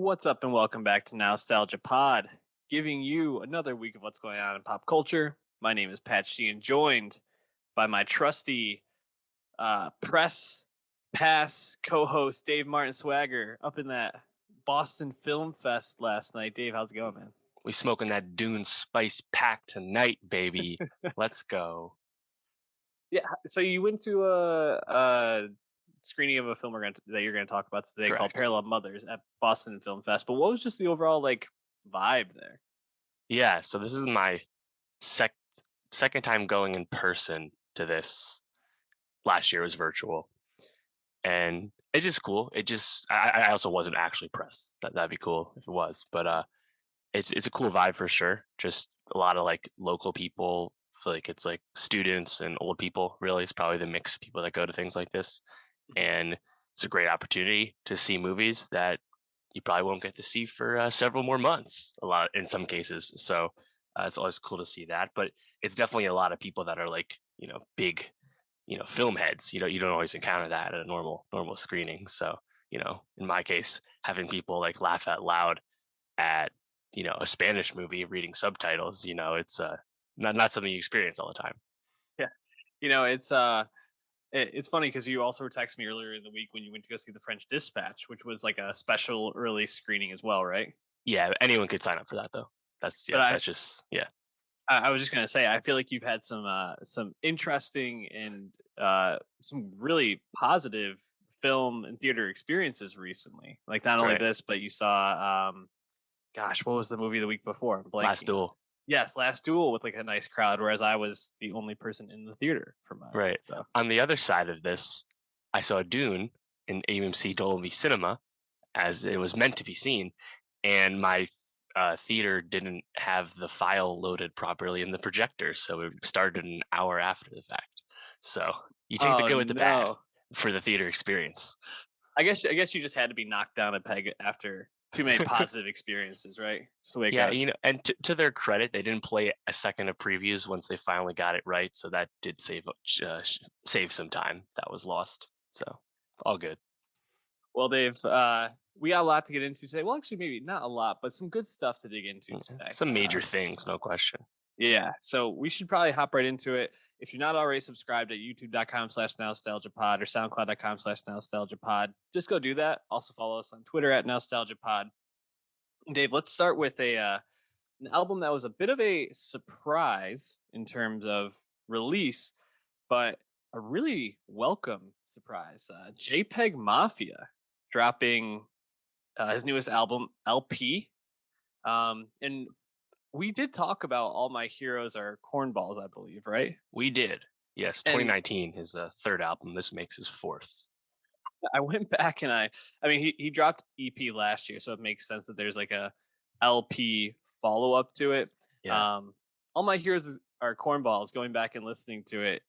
What's up, and welcome back to Nowstalgia Pod, giving you another week of what's going on in pop culture. My name is Pat Sheehan, joined by my trusty press pass co-host Dave Martin Swagger up in that Boston Film Fest last night. Dave, how's it going, man? We smoking that Dune spice pack tonight, baby. Let's go. Yeah, so you went to a screening of a film that you're going to talk about today called Parallel Mothers at Boston Film Fest. But what was just the overall vibe there? Yeah, so this is my second time going in person to this. Last year was virtual, and it's just cool. I also wasn't actually pressed. That'd be cool if it was, but it's a cool vibe for sure. Just a lot of local people. I feel like it's like students and old people. Really, it's probably the mix of people that go to things like this, and it's a great opportunity to see movies that you probably won't get to see for several more months. In some cases, so it's always cool to see that. But it's definitely a lot of people that are big, film heads. You don't always encounter that at a normal screening. So in my case, having people laugh out loud at a Spanish movie reading subtitles, it's not something you experience all the time. Yeah, it's funny because you also were texting me earlier in the week when you went to go see The French Dispatch, which was like a special early screening as well, right? Yeah, anyone could sign up for that though. I was just gonna say, I feel like you've had some interesting and some really positive film and theater experiences recently. Like not only this, but you saw gosh, what was the movie the week before? Last Duel. Yes, Last Duel with a nice crowd, whereas I was the only person in the theater for mine. Right. So. On the other side of this, I saw Dune in AMC Dolby Cinema as it was meant to be seen, and my theater didn't have the file loaded properly in the projector, so it started an hour after the fact. So you take the good with the bad for the theater experience. I guess you just had to be knocked down a peg after too many positive experiences, right? That's the way it goes. And to their credit, they didn't play a second of previews once they finally got it right, so that did save some time that was lost. So all good. Well, Dave, we got a lot to get into today. Well, actually, maybe not a lot, but some good stuff to dig into today. Some major things, no question. Yeah, so we should probably hop right into it. If you're not already subscribed at youtube.com/nostalgiapod or soundcloud.com/nostalgiapod, just go do that. Also follow us on Twitter at nostalgiapod. Dave, let's start with an album that was a bit of a surprise in terms of release, but a really welcome surprise. JPEGMAFIA dropping his newest album, LP. And we did talk about All My Heroes Are Cornballs, I believe, right? We did. Yes, 2019, his third album. This makes his fourth. I went back and I mean, he dropped EP last year, so it makes sense that there's a LP follow up to it. Yeah. All My Heroes Are Cornballs. Going back and listening to it,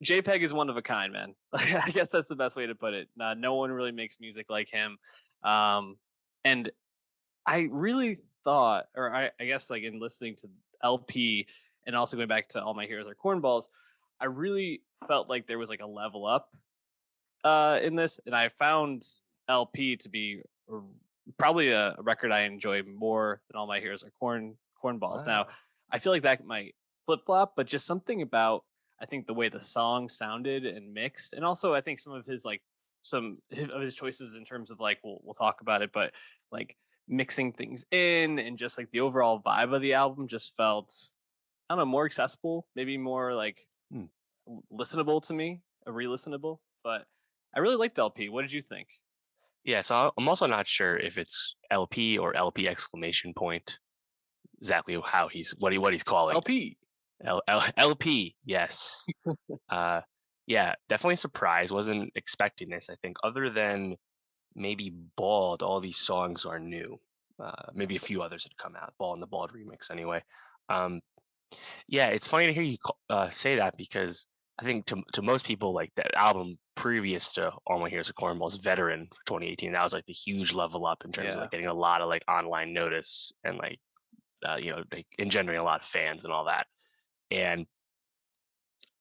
JPEG is one of a kind, man. I guess that's the best way to put it. No one really makes music like him, and I really thought, or I guess in listening to LP and also going back to All My Heroes Are Cornballs, I really felt like there was a level up in this, and I found LP to be probably a record I enjoy more than All My Heroes Are Cornballs. Wow. Now, I feel like that might flip flop, but just something about I think the way the song sounded and mixed, and also I think some of his choices in terms of we'll talk about it, but mixing things in and just the overall vibe of the album just felt, I don't know, more accessible, maybe more listenable to me, re-listenable. But I really liked LP. What did you think? Yeah, so I'm also not sure if it's LP or LP exclamation point. Exactly how what he's calling LP. LP. Yes. Yeah, definitely surprised. Wasn't expecting this. I think other than maybe Bald, all these songs are new. Maybe a few others had come out. Bald and the Bald remix, anyway. Yeah, it's funny to hear you say that because I think to most people, that album previous to All My Heroes Are Cornballs, Veteran for 2018, that was the huge level up in terms of getting a lot of online notice and engendering a lot of fans and all that. And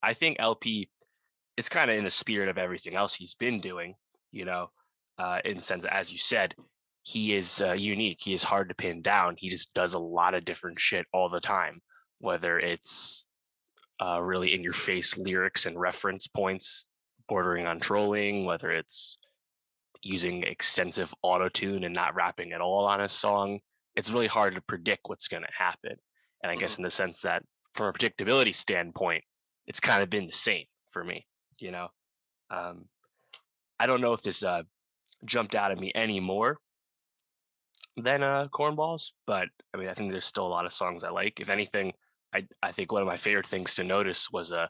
I think LP is kind of in the spirit of everything else he's been doing, in the sense that, as you said, he is unique. He is hard to pin down. He just does a lot of different shit all the time, whether it's really in your face lyrics and reference points bordering on trolling, whether it's using extensive auto tune and not rapping at all on a song. It's really hard to predict what's going to happen. And I guess Mhm. in the sense that from a predictability standpoint, it's kind of been the same for me, you know. Um, I don't know if this jumped out at me anymore than Cornballs, but I mean, I think there's still a lot of songs I like. If anything, I think one of my favorite things to notice was a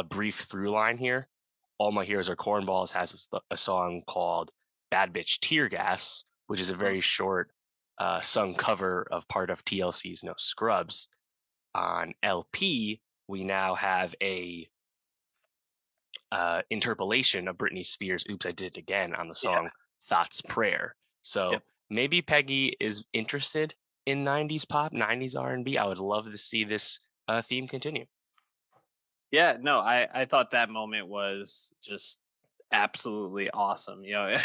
brief through line here. All My Heroes Are Cornballs has a song called Bad Bitch Tear Gas, which is a Mm. very short sung cover of part of TLC's No Scrubs. On LP, we now have a interpolation of Britney Spears' Oops, I Did It Again on the Yeah. song Thought's Prayer. So Yep. maybe Peggy is interested in 90s pop, 90s R&B. I would love to see this theme continue. Yeah, no, I thought that moment was just absolutely awesome, you know,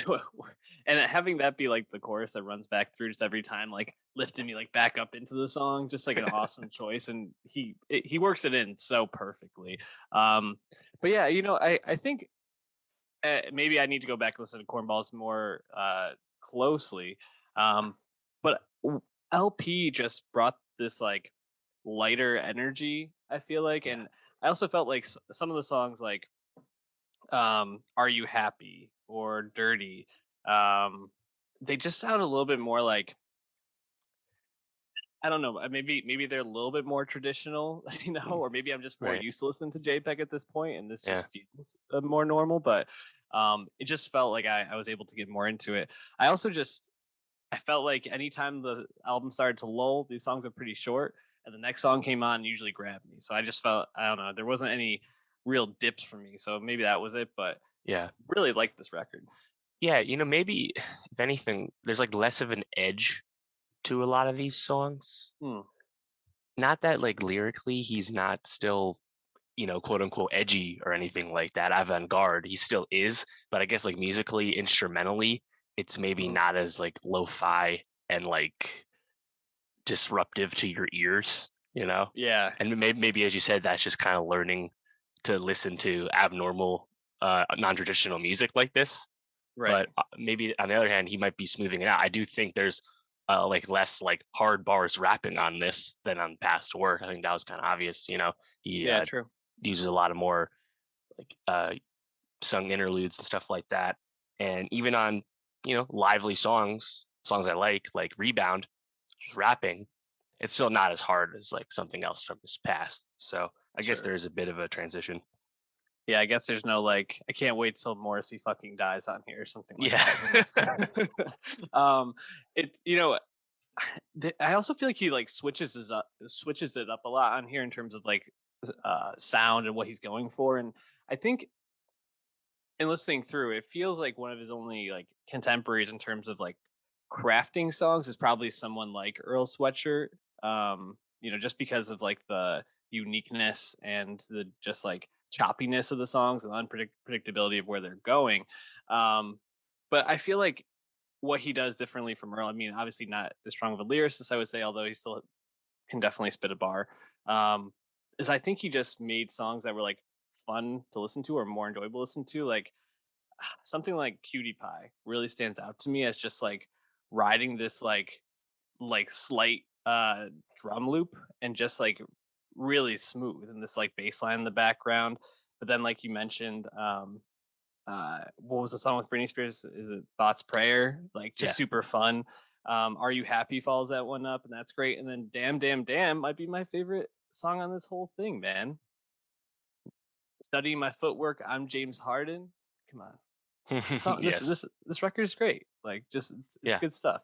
and having that be like the chorus that runs back through just every time, like lifting me like back up into the song, just like an awesome choice, and he works it in so perfectly. Um, but yeah, you know, I think maybe I need to go back and listen to Cornballs more closely. Um, but LP just brought this like lighter energy, I feel like, Yeah. and I also felt like some of the songs like "Are You Happy" or "Dirty," they just sound a little bit more like, I don't know, maybe they're a little bit more traditional, you know, Mm, or maybe I'm just more right. used to listening to JPEG at this point, and this Yeah. just feels more normal. But it just felt like I was able to get more into it. I also just I felt like anytime the album started to lull, these songs are pretty short, and the next song came on usually grabbed me. So I just felt, I don't know, there wasn't any real dips for me. So maybe that was it, but Yeah. really liked this record. Yeah. Maybe if anything, there's like less of an edge to a lot of these songs. Hmm. Not that like lyrically he's not still, quote unquote edgy or anything like that, avant-garde. He still is, but I guess like musically, instrumentally, it's maybe Mhm. not as like lo-fi and like disruptive to your ears, you know? Yeah. And maybe as you said, that's just kind of learning to listen to abnormal, non-traditional music like this. Right. But maybe on the other hand, he might be smoothing it out. I do think there's like less like hard bars rapping on this than on past work. I think that was kind of obvious. He Yeah, true. uses a lot of more like sung interludes and stuff like that. And even on lively songs I like Rebound, just rapping, it's still not as hard as like something else from his past. So I guess Sure. there is a bit of a transition. Yeah, I guess there's no like, I can't wait till Morrissey fucking dies on here or something like Yeah. that. It, you know, I also feel like he like switches it up a lot on here in terms of like sound and what he's going for, and I think in listening through, it feels like one of his only like contemporaries in terms of like crafting songs is probably someone like Earl Sweatshirt. You know, just because of like the uniqueness and the just like choppiness of the songs and unpredictability of where they're going. Um, but I feel like what he does differently from Earl, I mean, obviously not as strong of a lyricist, I would say, although he still can definitely spit a bar. Um, is I think he just made songs that were like fun to listen to or more enjoyable to listen to. Like something like Cutie Pie really stands out to me as just like riding this like slight drum loop and just like really smooth and this like bass line in the background. But then like you mentioned, what was the song with Britney Spears? Is it Thoughts Prayer? Like just Yeah. super fun. Are You Happy follows that one up, and that's great. And then Damn Damn Damn might be my favorite song on this whole thing, man. Studying my footwork, I'm James Harden. Come on. Yes. This record is great. Like just it's Yeah. good stuff.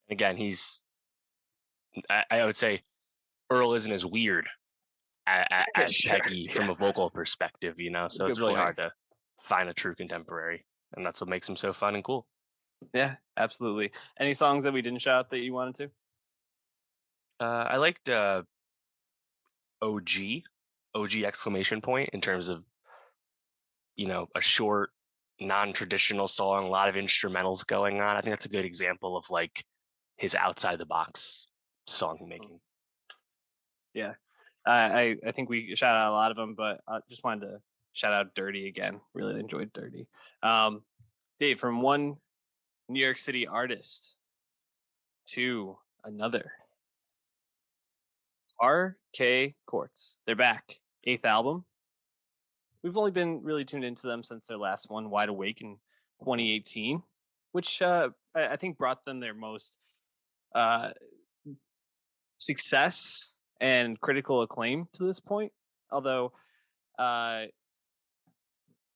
Again, I would say Earl isn't as weird as Sure. Peggy from Yeah. a vocal perspective, so it's Good really point. hard to find a true contemporary, and that's what makes him so fun and cool. Yeah, absolutely. Any songs that we didn't shout that you wanted to? I liked OG, OG exclamation point in terms of a short non-traditional song, a lot of instrumentals going on. I think that's a good example of like his outside the box song making. Yeah. I think we shout out a lot of them, but I just wanted to shout out Dirty again. Really enjoyed Dirty. Dave, from one New York City artist to another, Parquet Courts. They're back. 8th album. We've only been really tuned into them since their last one, Wide Awake, in 2018, which I think brought them their most success and critical acclaim to this point. Although, I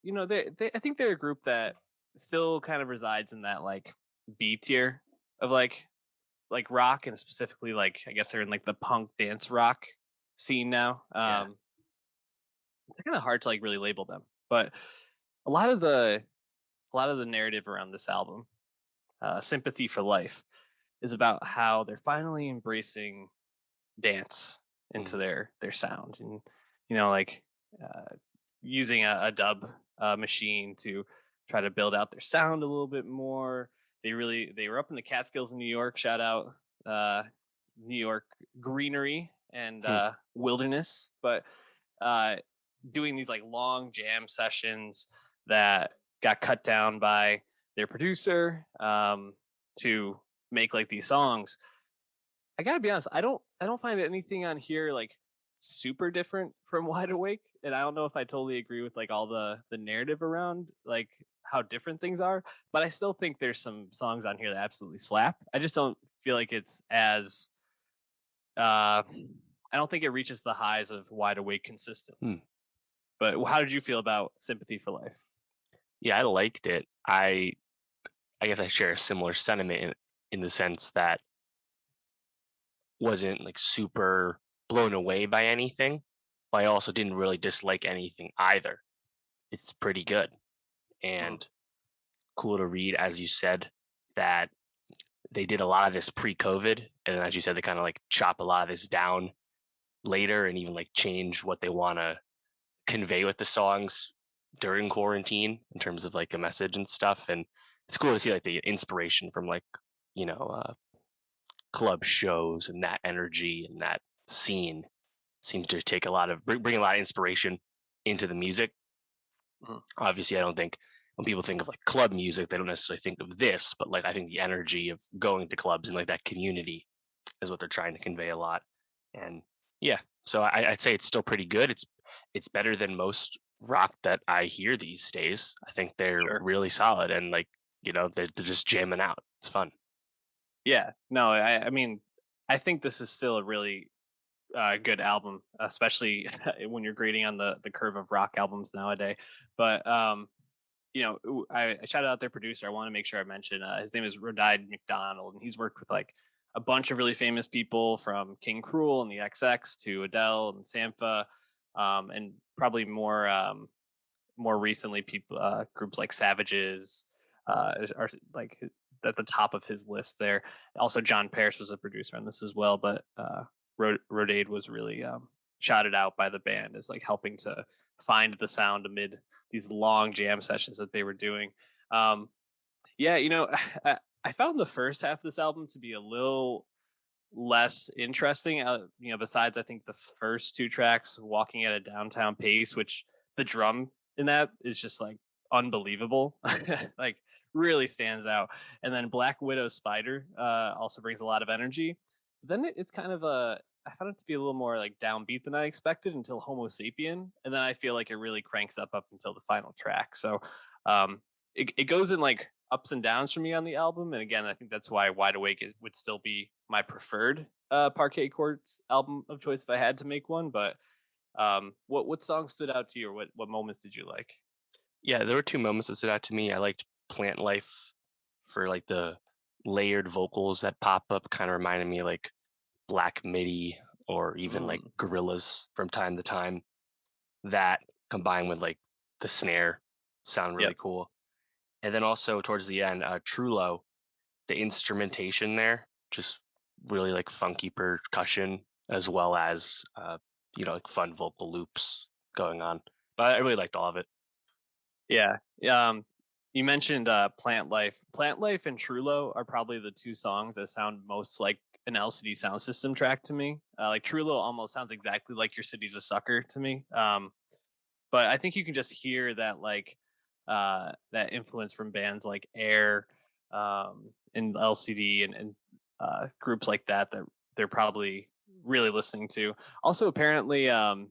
think they're a group that still kind of resides in that like B tier of like rock, and specifically like I guess they're in like the punk dance rock scene now. Yeah. It's kind of hard to like really label them, but a lot of the narrative around this album, Sympathy for Life, is about how they're finally embracing dance into their sound, and like using a dub machine to try to build out their sound a little bit more. They were up in the Catskills in New York. Shout out New York greenery and wilderness, but doing these like long jam sessions that got cut down by their producer to make like these songs. I gotta be honest, I don't find anything on here like super different from Wide Awake, and I don't know if I totally agree with like all the narrative around like how different things are, but I still think there's some songs on here that absolutely slap. I just don't feel like it's as I don't think it reaches the highs of Wide Awake consistently. But how did you feel about Sympathy for Life? Yeah, I liked it. I guess I share a similar sentiment in the sense that wasn't like super blown away by anything, but I also didn't really dislike anything either. It's pretty good and cool to read, as you said, that they did a lot of this pre-COVID, and as you said, they kind of like chop a lot of this down later and even like change what they want to convey with the songs during quarantine in terms of like a message and stuff. And it's cool to see like the inspiration from like club shows and that energy and that scene seems to take a lot of bring a lot of inspiration into the music. Obviously, I don't think when people think of like club music, they don't necessarily think of this, but like I think the energy of going to clubs and like that community is what they're trying to convey a lot. And yeah, so I'd say it's still pretty good. It's better than most rock that I hear these days. I think they're really solid, and like they're just jamming out. It's fun. Yeah, no, I mean, I think this is still a really good album, especially when you're grading on the curve of rock albums nowadays. But I shouted out their producer. I want to make sure I mention his name is Rodide McDonald, and he's worked with like a bunch of really famous people, from King Cruel and the XX to Adele and Sampha, and probably more recently people groups like Savages are like at the top of his list there. Also, John Parrish was a producer on this as well, but Rodade was really shouted out by the band as like helping to find the sound amid these long jam sessions that they were doing. Yeah, I found the first half of this album to be a little less interesting. Besides, I think the first two tracks, Walking at a Downtown Pace, which the drum in that is just like unbelievable, like really stands out. And then Black Widow Spider also brings a lot of energy. But then it's kind of I found it to be a little more like downbeat than I expected until Homo Sapien, and then I feel like it really cranks up until the final track. So it goes in like ups and downs for me on the album, and again, I think that's why Wide Awake would still be my preferred Parquet Courts album of choice if I had to make one. But what song stood out to you, or what moments did you like? Yeah, there were two moments that stood out to me. I liked Plant Life for like the layered vocals that pop up, kind of reminded me like Black Midi or even like Gorillas from time to time. That combined with like the snare sound really cool. And then also towards the end, Trulo, the instrumentation there, just really like funky percussion as well as like fun vocal loops going on. But I really liked all of it. Yeah. You mentioned Plant Life. Plant Life and Trulo are probably the two songs that sound most like an LCD sound system track to me. Like Trulo almost sounds exactly like Your City's a Sucker to me. But I think you can just hear that like that influence from bands like Air and LCD and groups like that that they're probably really listening to. Also, apparently, so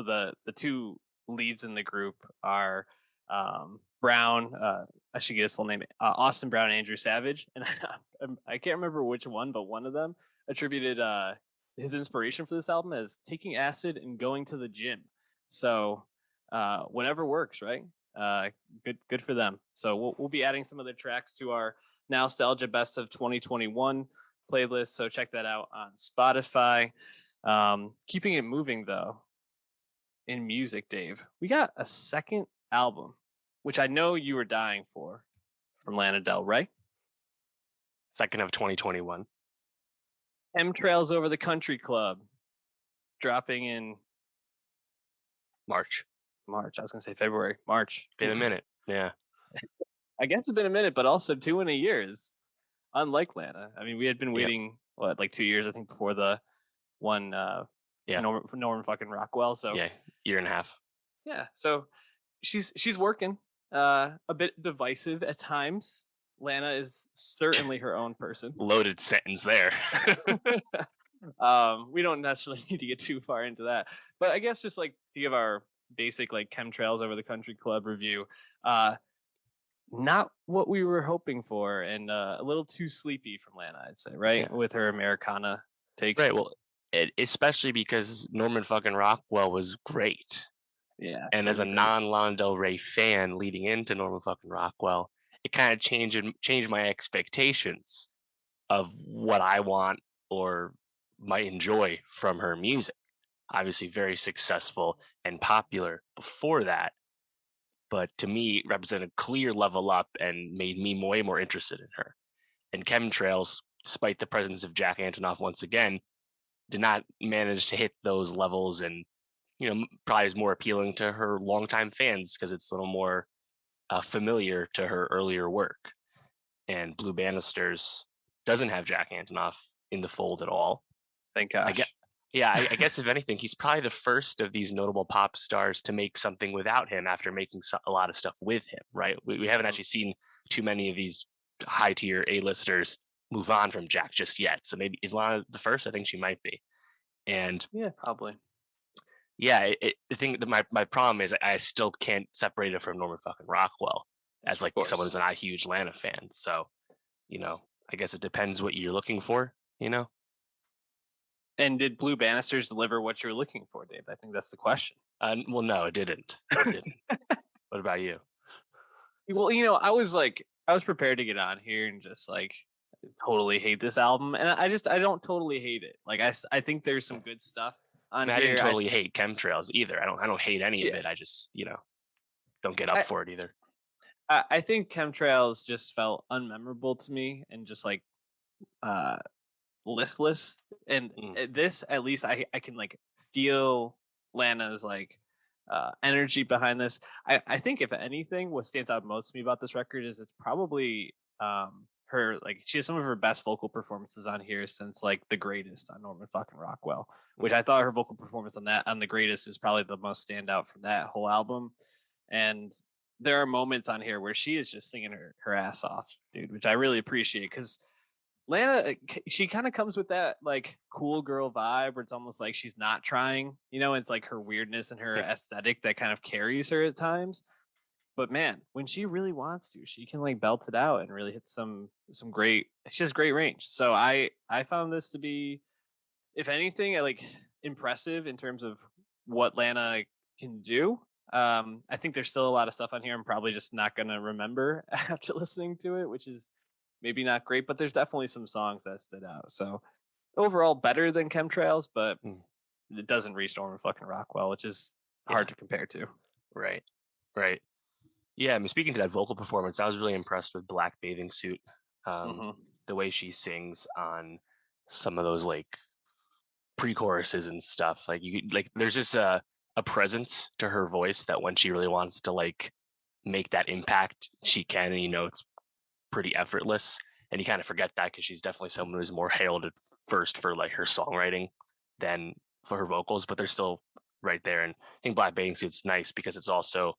the two leads in the group are Brown. I should get his full name. Austin Brown and Andrew Savage, and I can't remember which one, but one of them attributed his inspiration for this album as taking acid and going to the gym. So whatever works, right? Good for them. So we'll be adding some of their tracks to our Nowstalgia Best of 2021 playlist. So check that out on Spotify. Keeping it moving though, in music, Dave, we got a second album, which I know you were dying for, from Lana Del Rey. Second of 2021. Chemtrails Over the Country Club, dropping in March. I was gonna say February, March. Been a minute. Yeah. I guess it's been a minute, but also 2 in a year is unlike Lana. I mean, we had been waiting like 2 years, I think, before the one Norman fucking Rockwell. So year and a half. Yeah, so she's working. A bit divisive at times. Lana is certainly her own person. Loaded sentence there. We don't necessarily need to get too far into that, but I guess just like to give our basic like Chemtrails Over the Country Club review, not what we were hoping for, and a little too sleepy from Lana, I'd say, right? With her Americana take. Right. Well, especially because Norman fucking Rockwell was great. Yeah. And as a non-Lana Del Rey fan leading into Norman fucking Rockwell, it kind of changed my expectations of what I want or might enjoy from her music. Obviously very successful and popular before that, but to me represented a clear level up and made me way more interested in her. And Chemtrails, despite the presence of Jack Antonoff once again, did not manage to hit those levels, and probably is more appealing to her longtime fans because it's a little more familiar to her earlier work. And Blue Banisters doesn't have Jack Antonoff in the fold at all. Thank gosh. I guess if anything, he's probably the first of these notable pop stars to make something without him after making a lot of stuff with him, right? We haven't actually seen too many of these high-tier A-listers move on from Jack just yet. So maybe is Lana the first? I think she might be. And yeah, probably. Yeah, I think that my problem is I still can't separate it from Norman fucking Rockwell as like someone who's not a huge Lana fan. So, I guess it depends what you're looking for, And did Blue Banisters deliver what you were looking for, Dave? I think that's the question. Well, no, it didn't. What about you? Well, I was prepared to get on here and just like totally hate this album, and I don't totally hate it. Like I think there's some good stuff on here. I didn't totally hate Chemtrails either. I don't hate any of it. I just don't get up for it either. I think Chemtrails just felt unmemorable to me and just like listless. And this, at least, I can like feel Lana's like energy behind this. I think if anything, what stands out most to me about this record is it's probably her, like, she has some of her best vocal performances on here since like The Greatest on Norman fucking Rockwell, which I thought her vocal performance on The Greatest is probably the most standout from that whole album. And there are moments on here where she is just singing her ass off, dude, which I really appreciate, because Lana, she kind of comes with that like cool girl vibe where it's almost like she's not trying, it's like her weirdness and her aesthetic that kind of carries her at times. But man, when she really wants to, she can like belt it out and really hit some great, she has great range. So I found this to be, if anything, like impressive in terms of what Lana can do. I think there's still a lot of stuff on here I'm probably just not going to remember after listening to it, which is maybe not great, but there's definitely some songs that stood out. So overall better than Chemtrails, but it doesn't reach Norman fucking Rockwell, which is hard to compare to. Right. Yeah, I mean, speaking to that vocal performance, I was really impressed with Black Bathing Suit. The way she sings on some of those like pre-choruses and stuff. Like there's just a presence to her voice that when she really wants to like make that impact, she can. And, it's pretty effortless. And you kind of forget that because she's definitely someone who's more heralded first for like her songwriting than for her vocals, but they're still right there. And I think Black Bathing Suit's nice because it's also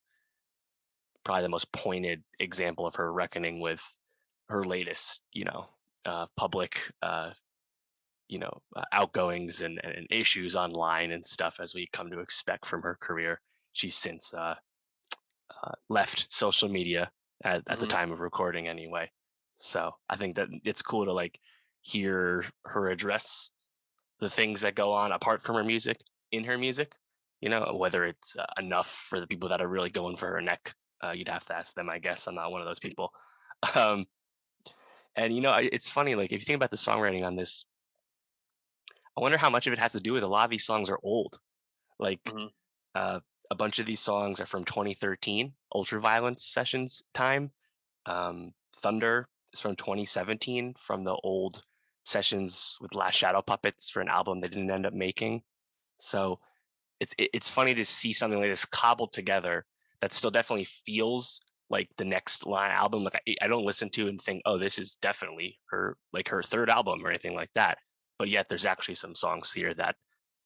probably the most pointed example of her reckoning with her latest, public, outgoings and issues online and stuff, as we come to expect from her career. She's since left social media at the time of recording anyway. So I think that it's cool to like hear her address the things that go on apart from her music in her music, whether it's enough for the people that are really going for her neck. You'd have to ask them, I guess. I'm not one of those people. And, it's funny, like if you think about the songwriting on this, I wonder how much of it has to do with a lot of these songs are old. Like a bunch of these songs are from 2013, Ultraviolence sessions time. Thunder is from 2017 from the old sessions with Last Shadow Puppets for an album they didn't end up making. So it's funny to see something like this cobbled together that still definitely feels like the Next Line album. Like I don't listen to and think, oh, this is definitely her third album or anything like that. But yet there's actually some songs here that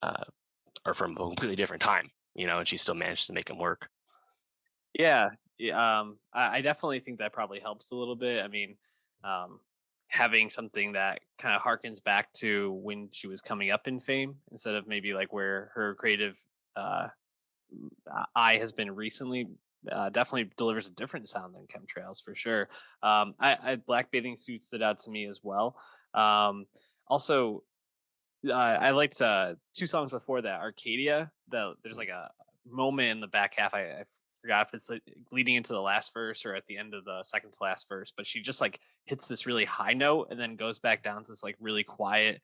are from a completely different time, and she still managed to make them work. Yeah. I definitely think that probably helps a little bit. I mean, having something that kind of harkens back to when she was coming up in fame instead of maybe like where her creative eye has been recently, definitely delivers a different sound than Chemtrails for sure. Black Bathing Suit stood out to me as well. Also, I liked two songs before that, Arcadia. There's like a moment in the back half. I forgot if it's like leading into the last verse or at the end of the second to last verse, but she just like hits this really high note and then goes back down to this like really quiet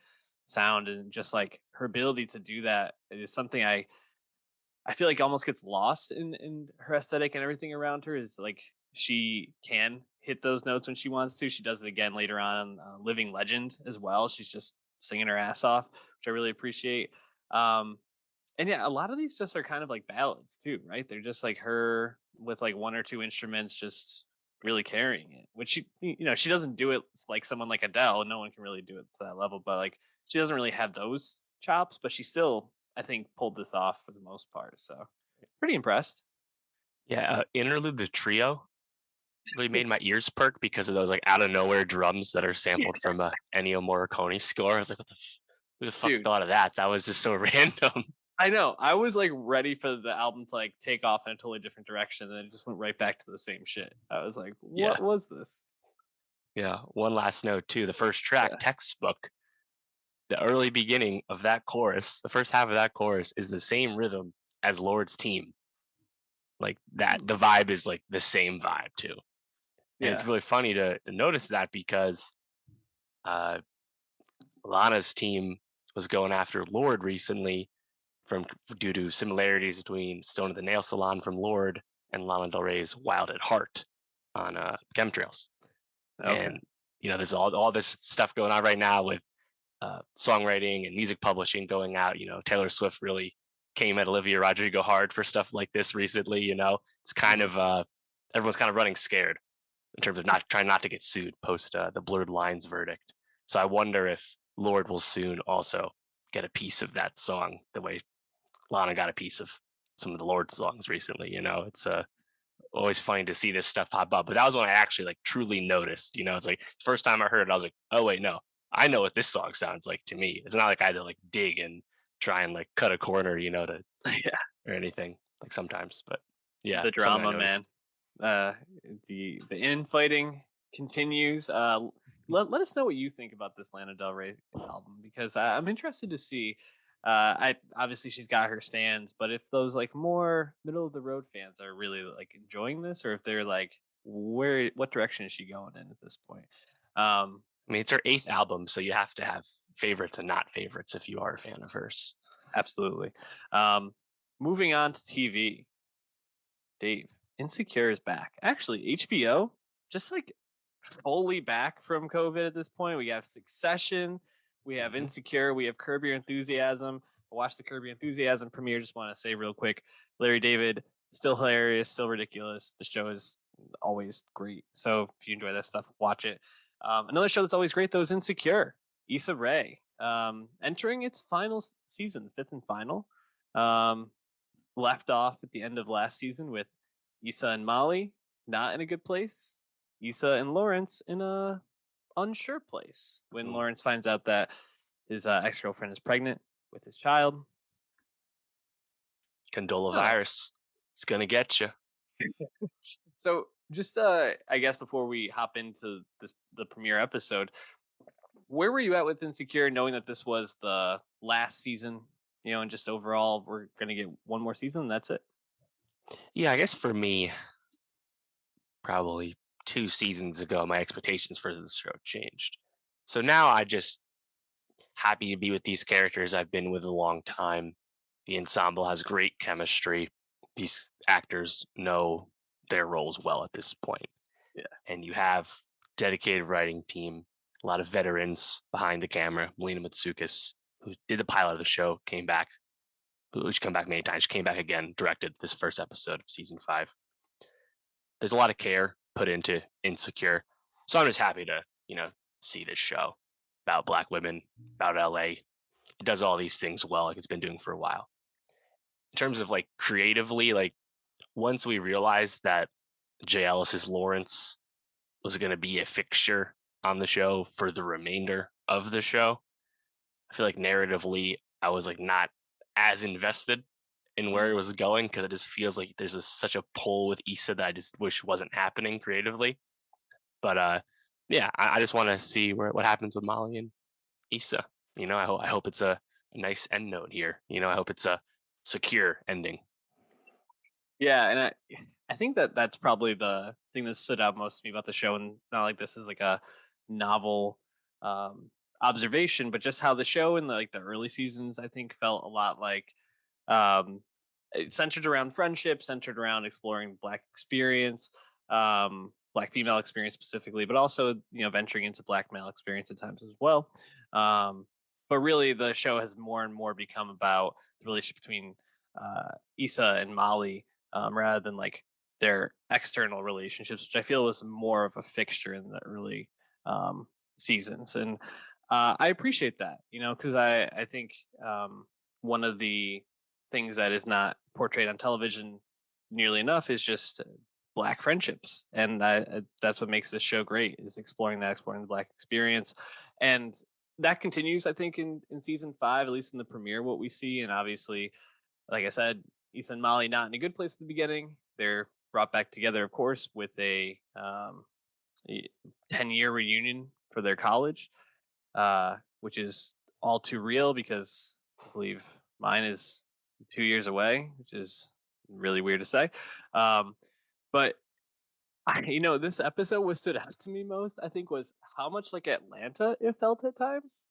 sound, and just like her ability to do that is something I feel like almost gets lost in her aesthetic and everything around her. Is like she can hit those notes when she wants to. She does it again later on Living Legend as well. She's just singing her ass off, which I really appreciate. And yeah, a lot of these just are kind of like ballads too, right? They're just like her with like one or two instruments just really carrying it. Which she doesn't do it like someone like Adele. No one can really do it to that level, but like she doesn't really have those chops, but she still, I think, pulled this off for the most part. So pretty impressed. Yeah, Interlude the Trio really made my ears perk because of those like out of nowhere drums that are sampled from a Ennio Morricone score. I was like, who the fuck Dude, thought of that? That was just so random. I know. I was like ready for the album to like take off in a totally different direction, and then it just went right back to the same shit. I was like, Yeah. what was this? Yeah. One last note too. The first track, Yeah. Textbook, the early beginning of that chorus, the first half of that chorus is the same rhythm as Lord's Team. Like that, the vibe is like the same vibe too. And it's Yeah. really funny to notice that because Lana's team was going after Lord recently due to similarities between Stone of the Nail Salon from Lord and Lana Del Rey's Wild at Heart on Chemtrails. Okay. And there's all this stuff going on right now with songwriting and music publishing going out. Taylor Swift really came at Olivia Rodrigo hard for stuff like this recently. It's kind of everyone's kind of running scared in terms of not trying not to get sued post the Blurred Lines verdict. So I wonder if Lord will soon also get a piece of that song the way Lana got a piece of some of the Lord songs recently. It's always funny to see this stuff pop up. But that was when I actually like truly noticed. It's like first time I heard it, I was like, oh wait, no, I know what this song sounds like to me. It's not like I had to like dig and try and like cut a corner, to Yeah. or anything like sometimes. But yeah, The something I drama, noticed. man. The infighting continues. Let us know what you think about this Lana Del Rey album, because I'm interested to see. I obviously she's got her stands, but if those like more middle of the road fans are really like enjoying this, or if they're like, what direction is she going in at this point? I mean, it's her eighth album, so you have to have favorites and not favorites if you are a fan of hers. Absolutely. Moving on to TV, Dave. Insecure is back. Actually, HBO just like fully back from COVID at this point. We have Succession, we have Insecure, we have Curb Your Enthusiasm. I watched the Curb Your Enthusiasm premiere. Just want to say real quick, Larry David, Still hilarious, still ridiculous. The show is always great. So if you enjoy that stuff, watch it. Another show that's always great though is Insecure. Issa Rae, entering its final season, fifth and final. Um, Left off at the end of last season with Issa and Molly not in a good place. Issa and Lawrence in a unsure place when Lawrence finds out that his ex-girlfriend is pregnant with his child. Condolavirus. It's gonna get you. So just I guess before we hop into the premiere episode, where were you at with Insecure, knowing that this was the last season, and just overall we're gonna get one more season and that's it? Yeah, I guess for me, probably 2 seasons ago, my expectations for the show changed. So now I just happy to be with these characters I've been with a long time. The ensemble has great chemistry. These actors know their roles well at this point. Yeah. And you have dedicated writing team, a lot of veterans behind the camera. Melina Matsoukas, who did the pilot of the show, came back. Who's come back many times. She came back again, directed this first episode of season 5. There's a lot of care put into Insecure. So I'm just happy to, see this show about Black women, about LA. It does all these things well, like it's been doing for a while. In terms of like creatively, like once we realized that Jay Ellis's Lawrence was going to be a fixture on the show for the remainder of the show, I feel like narratively, I was like not as invested in where it was going because it just feels like there's such a pull with Issa that I just wish wasn't happening creatively. But yeah, I just want to see what happens with Molly and Issa. I hope it's a nice end note here. I hope it's a secure ending. Yeah, and I think that that's probably the thing that stood out most to me about the show, and not like this is like a novel observation, but just how the show in the early seasons I think felt a lot like um, centered around friendship, centered around exploring Black experience, Black female experience specifically, but also venturing into Black male experience at times as well. But really, the show has more and more become about the relationship between Issa and Molly, rather than like their external relationships, which I feel was more of a fixture in the early seasons. And I appreciate that, because I think one of the things that is not portrayed on television nearly enough is just Black friendships, and that's what makes this show great, is exploring the Black experience. And that continues, I think, in season 5, at least in the premiere, what we see. And obviously, like I said, Issa and Molly not in a good place at the beginning. They're brought back together, of course, with a 10-year reunion for their college, which is all too real because I believe mine is 2 years away, which is really weird to say. But this episode, what stood out to me most, I think, was how much like Atlanta it felt at times.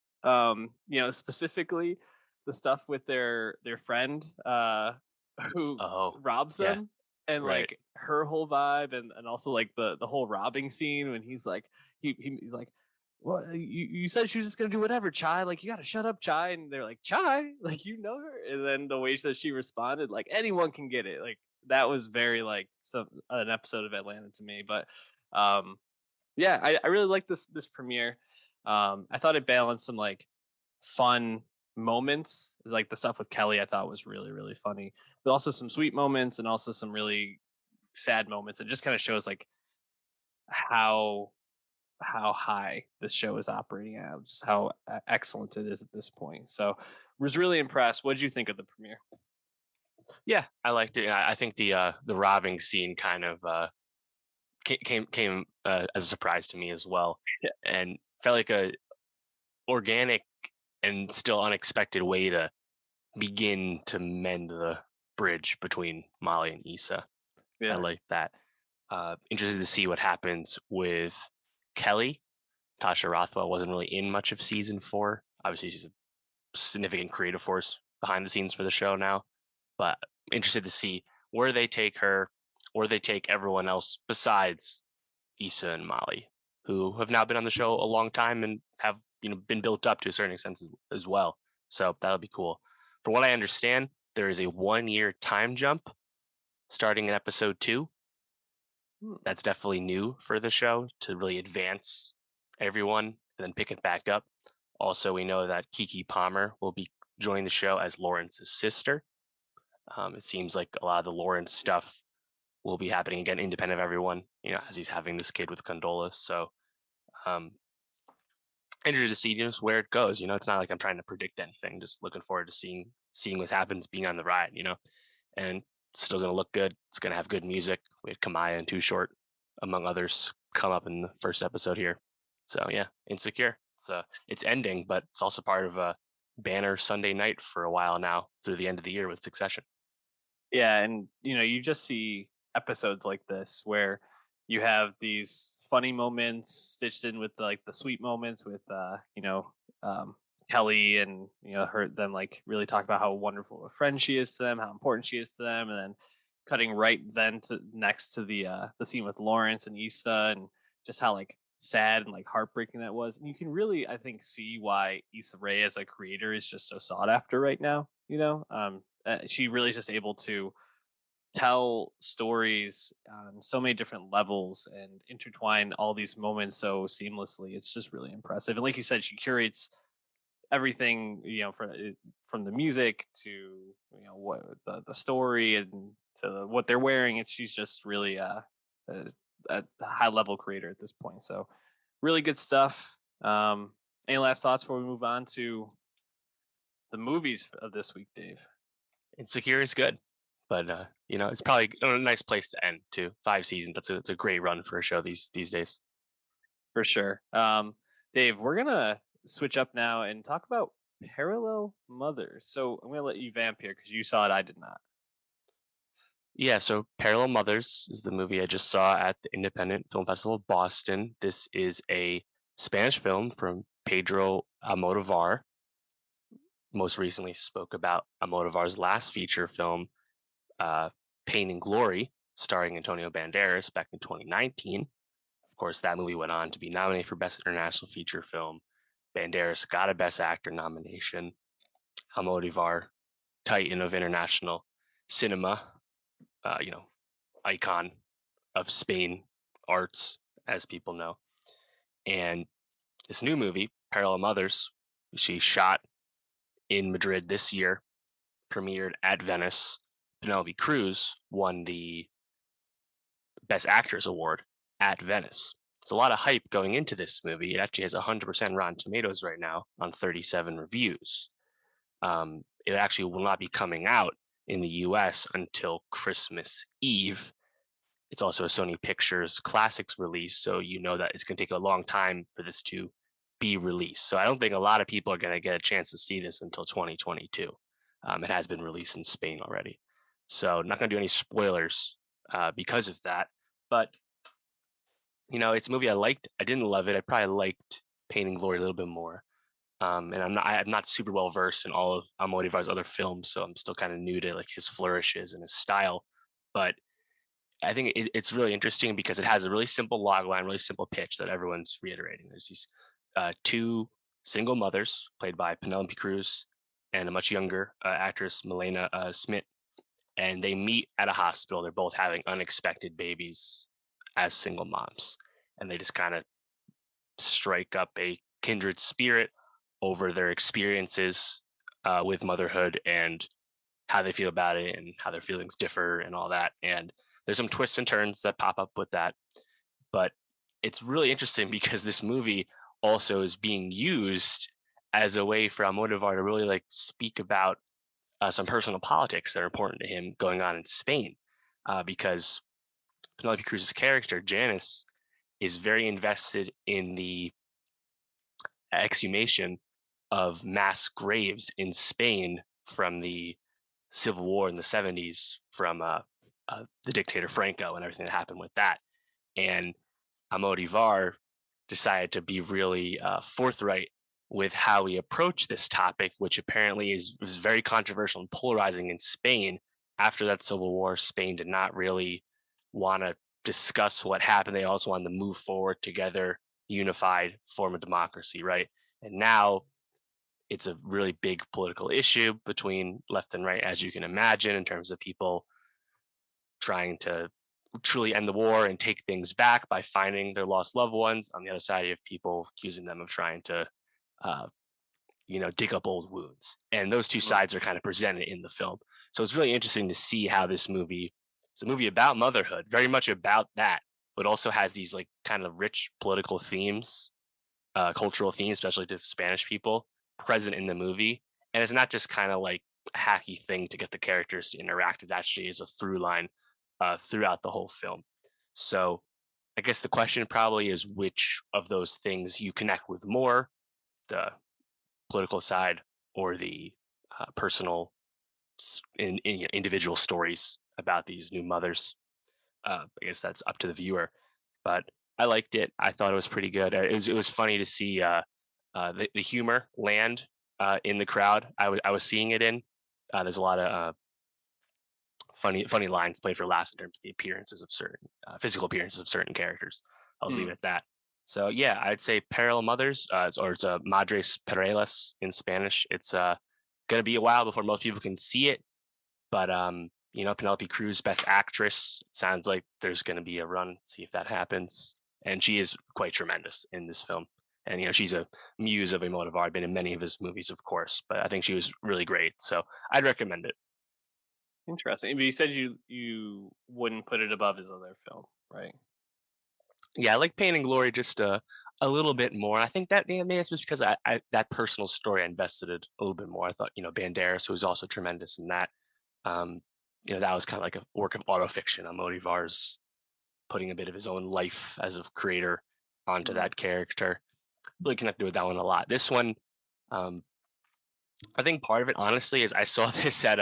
Specifically the stuff with their friend who robs yeah, them, and right. like her whole vibe, and also like the whole robbing scene when he's like he's like, well, you said she was just gonna do whatever, Chai. Like, you gotta shut up, Chai. And they're like, Chai, like, her. And then the way that she responded, like, anyone can get it. Like, that was very like an episode of Atlanta to me. But yeah, I really like this premiere. I thought it balanced some like fun moments, like the stuff with Kelly. I thought was really really funny, but also some sweet moments and also some really sad moments. It just kind of shows like how high this show is operating at, just how excellent it is at this point. So was really impressed. What did you think of the premiere? Yeah, I liked it. I think the robbing scene kind of came as a surprise to me as well, Yeah. and felt like a organic and still unexpected way to begin to mend the bridge between Molly and Issa. I Yeah. like that. Interested to see what happens with Kelly. Tasha Rothwell wasn't really in much of season 4. Obviously, she's a significant creative force behind the scenes for the show now. But interested to see where they take her, where they take everyone else besides Issa and Molly, who have now been on the show a long time and have been built up to a certain extent as well. So that'll be cool. For what I understand, there is a 1-year time jump starting in episode 2. Hmm. That's definitely new for the show to really advance everyone and then pick it back up. Also, we know that Kiki Palmer will be joining the show as Lawrence's sister. It seems like a lot of the Lawrence stuff will be happening again, independent of everyone, as he's having this kid with Condola. So, um, interested to see where it goes. It's not like I'm trying to predict anything. Just looking forward to seeing what happens, being on the ride. And it's still gonna look good. It's gonna have good music. We had Kamaya and Too Short, among others, come up in the first episode here. So yeah, Insecure. It's ending, but it's also part of a banner Sunday night for a while now through the end of the year with Succession. Yeah, and you just see episodes like this where you have these funny moments stitched in with like the sweet moments with um Kelly, and her them like really talk about how wonderful a friend she is to them, how important she is to them, and then cutting right then to next to the scene with Lawrence and Issa, and just how like sad and like heartbreaking that was. And you can really, I think, see why Issa Rae as a creator is just so sought after right now. She really is just able to tell stories on so many different levels and intertwine all these moments so seamlessly. It's just really impressive. And like you said, she curates everything, from the music to what the story and to what they're wearing. It's She's just really a, a high level creator at this point. So really good stuff. Any last thoughts before we move on to the movies of this week, Dave? Insecure is good, but it's probably a nice place to end too. 5 seasons. That's a great run for a show these days. For sure. Dave, we're gonna switch up now and talk about Parallel Mothers. So I'm gonna let you vamp here because you saw it, I did not. Yeah, so Parallel Mothers is the movie I just saw at the Independent Film Festival of Boston. This is a Spanish film from Pedro Almodóvar. Most recently spoke about Almodóvar's last feature film, uh, Pain and Glory, starring Antonio Banderas back in 2019. Of course, that movie went on to be nominated for Best International Feature Film. Banderas got a Best Actor nomination. Almodóvar, titan of international cinema, icon of Spain arts, as people know. And this new movie, Parallel Mothers, she shot in Madrid this year, premiered at Venice. Penelope Cruz won the Best Actress award at Venice. There's a lot of hype going into this movie. It actually has 100% Rotten Tomatoes right now on 37 reviews. It actually will not be coming out in the US until Christmas Eve. It's also a Sony Pictures Classics release, so you know that it's going to take a long time for this to be released. So I don't think a lot of people are going to get a chance to see this until 2022. It has been released in Spain already. So not going to do any spoilers because of that. But, it's a movie I liked. I didn't love it. I probably liked Pain and Glory a little bit more. And I'm not super well versed in all of Almodóvar's other films, so I'm still kind of new to like his flourishes and his style. But I think it's really interesting because it has a really simple log line, really simple pitch that everyone's reiterating. There's these two single mothers played by Penelope Cruz and a much younger actress, Milena Smith, and they meet at a hospital. They're both having unexpected babies as single moms, and they just kind of strike up a kindred spirit over their experiences with motherhood and how they feel about it and how their feelings differ and all that. And there's some twists and turns that pop up with that. But it's really interesting because this movie also is being used as a way for Almodovar to really like speak about some personal politics that are important to him going on in Spain. Because Penelope Cruz's character, Janice, is very invested in the exhumation of mass graves in Spain from the Civil War in the 70s from the dictator Franco and everything that happened with that. And Almodóvar decided to be really forthright with how he approached this topic, which apparently was very controversial and polarizing in Spain. After that Civil War, Spain did not really want to discuss what happened. They also wanted to move forward together, unified, form a democracy, right? And now it's a really big political issue between left and right, as you can imagine, in terms of people trying to truly end the war and take things back by finding their lost loved ones. On the other side, you have people accusing them of trying to, uh, dig up old wounds. And those two Mhm. sides are kind of presented in the film. So it's really interesting to see how this movie is a movie about motherhood, very much about that, but also has these like kind of rich political themes, cultural themes, especially to Spanish people, present in the movie. And it's not just kind of like a hacky thing to get the characters to interact. It actually is a through line throughout the whole film. So I guess the question probably is which of those things you connect with more, the political side or the personal individual stories about these new mothers. I guess that's up to the viewer, but I liked it. I thought it was pretty good. It was funny to see the humor land in the crowd. I was seeing it in. There's a lot of funny lines played for laughs in terms of the appearances of certain physical appearances of certain characters. I'll just leave it at that. So yeah, I'd say Parallel Mothers, or it's Madres Paralelas in Spanish. It's gonna be a while before most people can see it, but Penelope Cruz, Best Actress. It sounds like there's gonna be a run. See if that happens, and she is quite tremendous in this film. And she's a muse of Almodóvar. Been in many of his movies, of course, but I think she was really great. So I'd recommend it. Interesting. But you said you wouldn't put it above his other film, right? Yeah, I like Pain and Glory just a little bit more. I think that maybe it's just because I that personal story I invested it a little bit more. I thought Banderas, who was also tremendous in that, um, that was kind of like a work of autofiction on Modivar's putting a bit of his own life as a creator onto Mhm. that character. Really connected with that one a lot. This one, um, I think part of it, honestly, is I saw this at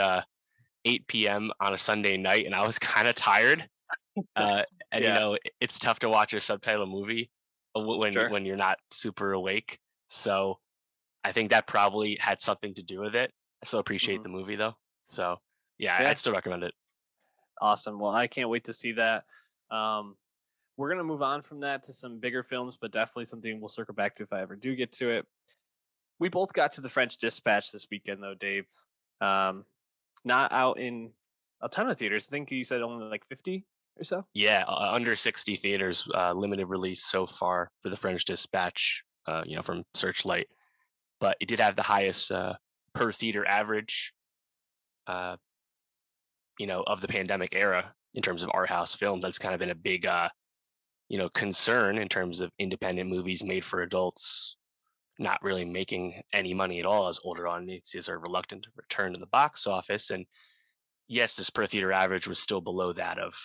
8 p.m. on a Sunday night, and I was kind of tired. Uh, and Yeah, it's tough to watch a subtitle movie sure. when you're not super awake. So I think that probably had something to do with it. I still appreciate Mhm. the movie though. So yeah, Yeah, I'd still recommend it. awesome. Well, I can't wait to see that. Um, we're gonna move on from that to some bigger films, but definitely something we'll circle back to if I ever do get to it. We both got to the French Dispatch this weekend, though, Dave. Um, not out in a ton of theaters. I think you said only like 50 or so. Yeah, under 60 theaters, limited release so far for the French Dispatch. From Searchlight, but it did have the highest per theater average. Uh, of the pandemic era in terms of art house film. That's kind of been a big concern in terms of independent movies made for adults not really making any money at all as older audiences are reluctant to return to the box office. And yes, this per theater average was still below that of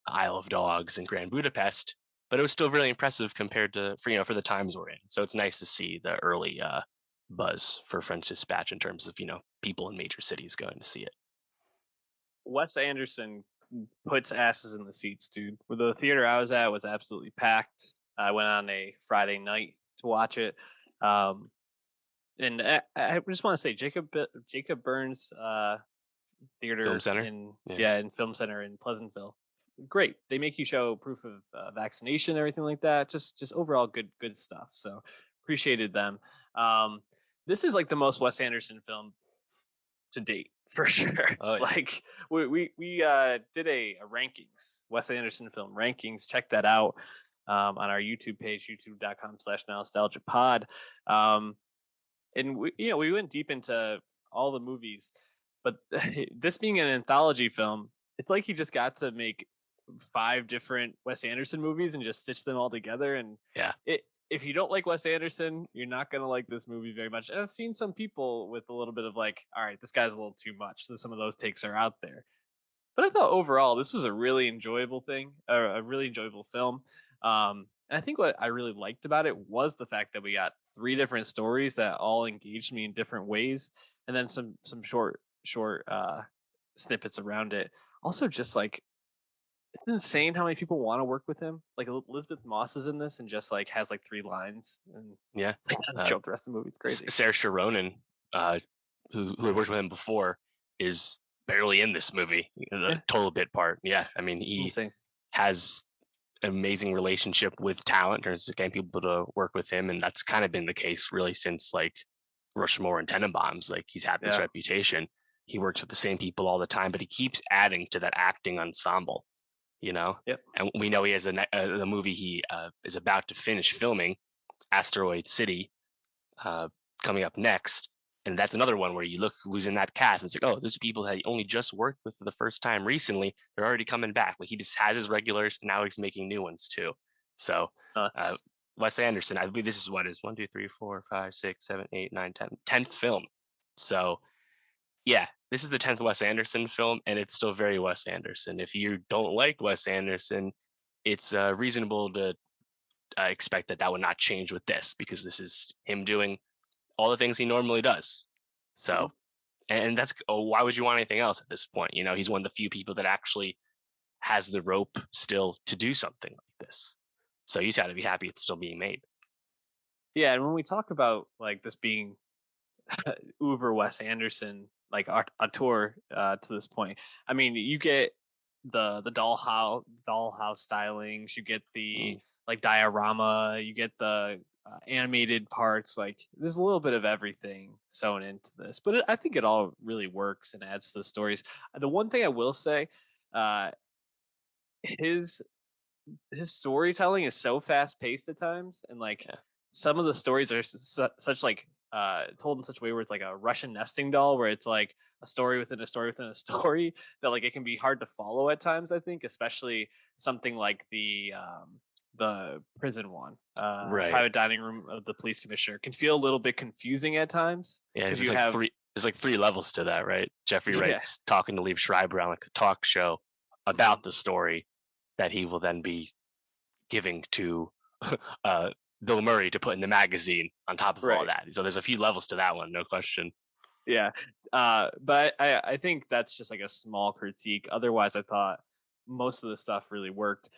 Isle of Dogs and Grand Budapest, but it was still really impressive compared to for the times we're in. So it's nice to see the early buzz for French Dispatch in terms of people in major cities going to see it. Wes Anderson puts asses in the seats, dude. The theater I was at was absolutely packed. I went on a Friday night to watch it. Um, and I just want to say Jacob Burns Film theater Center, yeah. in Film Center in Pleasantville. Great. They make you show proof of vaccination, everything like that. Just overall good stuff. So appreciated them. Um, this is like the most Wes Anderson film to date for sure. Oh yeah. Like we did a rankings, Wes Anderson film rankings. Check that out on our YouTube page, youtube.com/nostalgia pod. Um, and we went deep into all the movies, but this being an anthology film, it's like he just got to make 5 different Wes Anderson movies and just stitch them all together. And Yeah. it if you don't like Wes Anderson, you're not gonna like this movie very much. And I've seen some people with a little bit of like, all right, this guy's a little too much. So some of those takes are out there. But I thought overall this was a really enjoyable thing, or a really enjoyable film. And I think what I really liked about it was the fact that we got 3 different stories that all engaged me in different ways, and then some short snippets around it. Also, just like it's insane how many people want to work with him. Like Elizabeth Moss is in this and just like has like 3 lines and Yeah. that's killed the rest of the movie. It's crazy. Saoirse Ronan, uh, who had worked with him before, is barely in this movie. A Yeah, total bit part. Yeah, I mean, he insane. has an amazing relationship with talent in terms of getting people to work with him, and that's kind of been the case really since like Rushmore and Tenenbaums. Like he's had this Yeah. reputation. he works with the same people all the time, but he keeps adding to that acting ensemble, you know. Yep. And we know he has the movie he is about to finish filming, Asteroid City, coming up next. And that's another one where you look who's in that cast. And it's like, oh, those people that he only just worked with for the first time recently. They're already coming back. Like he just has his regulars, and now he's making new ones too. So Nuts. Wes Anderson, I believe this is what is 1, 2, 3, 4, 5, 6, 7, 8, 9, 10, 10th film. So yeah, this is the 10th Wes Anderson film, and it's still very Wes Anderson. If you don't like Wes Anderson, it's reasonable to expect that would not change with this, because this is him doing all the things he normally does. So, and that's why would you want anything else at this point? You know, he's one of the few people that actually has the rope still to do something like this. So he's got to be happy it's still being made. Yeah, and when we talk about like this being uber Wes Anderson, like a tour to this point, I mean, you get the dollhouse stylings, you get the like diorama, you get the animated parts. Like there's a little bit of everything sewn into this, but I think it all really works and adds to the stories. The one thing I will say, uh, his his storytelling is so fast paced at times, and like Yeah. some of the stories are such like told in such a way where it's like a Russian nesting doll, where it's like a story within a story within a story, that like it can be hard to follow at times. I think, especially something like the prison one, Right. private dining room of the police commissioner, can feel a little bit confusing at times Yeah. because There's you like have three. There's like three levels to that, right? Jeffrey yeah. Wright's talking to Liev Schreiber on like a talk show Mhm. about the story that he will then be giving to uh, Bill Murray to put in the magazine on top of all Right. that. So there's a few levels to that one, no question. Yeah. But I think that's just like a small critique. Otherwise, I thought most of the stuff really worked.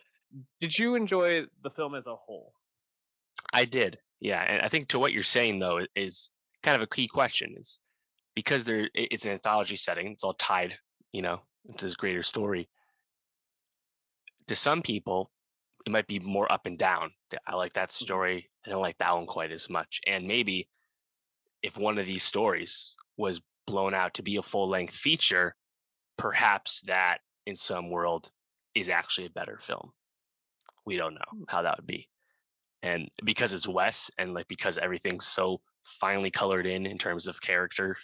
Did you enjoy the film as a whole? I did, yeah, and I think to what you're saying though is kind of a key question is because it's an anthology setting, it's all tied, you know, into this greater story. To some people, it might be more up and down. I like that Mhm. story. I don't like that one quite as much. And maybe if one of these stories was blown out to be a full length feature, perhaps that in some world is actually a better film. We don't know how that would be. And because it's Wes and like because everything's so finely colored in terms of character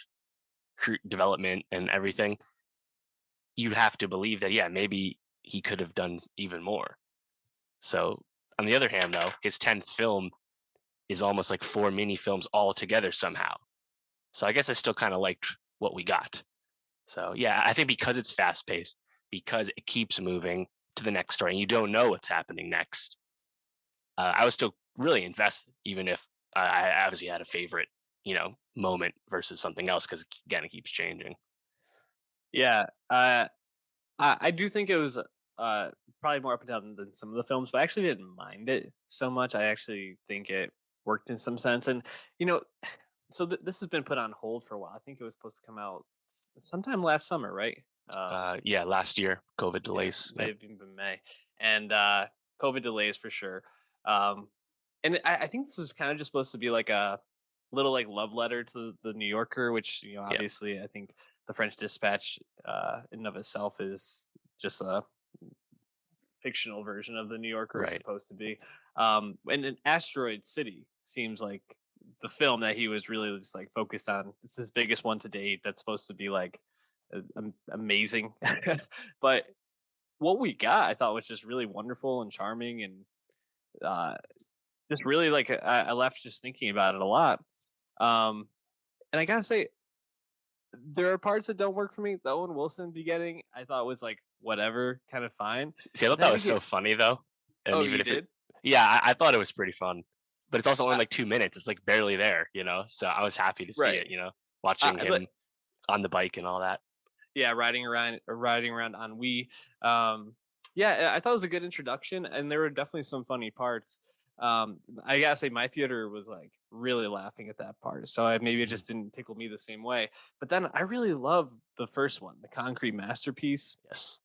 development and everything, you'd have to believe that, yeah, maybe he could have done even more. So on the other hand, though, his 10th film is almost like four mini films all together somehow. So I guess I still kind of liked what we got. So yeah, I think because it's fast paced, because it keeps moving to the next story and you don't know what's happening next, I was still really invested, even if I obviously had a favorite, you know, moment versus something else because again, it keeps changing. Yeah. I do think it was probably more up and down than some of the films, but I actually didn't mind it so much. I actually think it worked in some sense. And, you know, so this has been put on hold for a while. I think it was supposed to come out sometime last summer, right? Yeah, last year, COVID Yeah, delays. might Yep. have even been May, and COVID delays for sure. Um, and I think this was kind of just supposed to be like a little like love letter to the New Yorker, which Yep. obviously I think the French Dispatch in and of itself is just a fictional version of the New Yorker is Right. supposed to be. And an Asteroid City seems like the film that he was really just like focused on. It's his biggest one to date. That's supposed to be like amazing, but what we got, I thought was just really wonderful and charming, and uh, just really like I left just thinking about it a lot. Um, and I gotta say, there are parts that don't work for me. The Owen Wilson begetting, I thought was like whatever, kind of fine. See, I But thought then that I was so get, funny though, and oh, even you if it, did? yeah, I thought it was pretty fun, but it's also only Uh, like 2 minutes. It's like barely there, you know. So I was happy to see right. it, you know, watching But him on the bike and all that. yeah, riding around on Wii. Yeah, I thought it was a good introduction, and there were definitely some funny parts. I gotta say, my theater was like really laughing at that part, so maybe it Mhm. just didn't tickle me the same way. But then I really love the first one, the Concrete Masterpiece. Yes.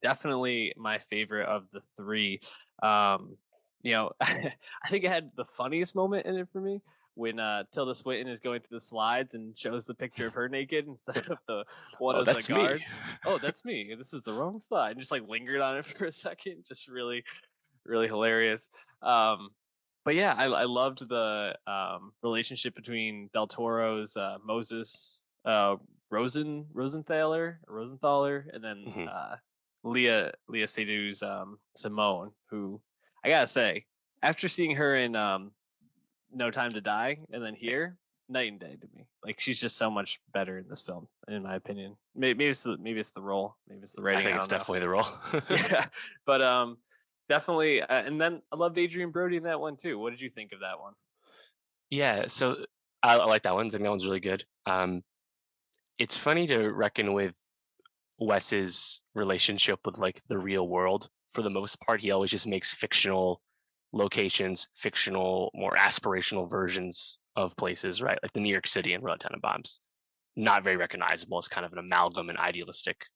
Definitely my favorite of the three. Um, I think it had the funniest moment in it for me, when Tilda Swinton is going through the slides and shows the picture of her naked instead of the one of that's the guard. me. Oh, that's me. This is the wrong slide. And just like lingered on it for a second. Just really, really hilarious. But yeah, I loved the relationship between Del Toro's Moses Rosenthaler, and then Leah Seydoux' Simone, who I gotta say, after seeing her in No Time to Die and then here, night and day to me. Like she's just so much better in this film, in my opinion. Maybe it's the role, maybe it's the writing. I think it's definitely the role. Yeah, but definitely. And then I loved Adrian Brody in that one too. What did you think of that one? Yeah, so I like that one. I think that one's really good. It's funny to reckon with Wes's relationship with like the real world. For the most part, he always just makes fictional locations, fictional, more aspirational versions of places, right? Like the New York City and Red Tenenbaums. Not very recognizable. It's kind of an amalgam and idealistic,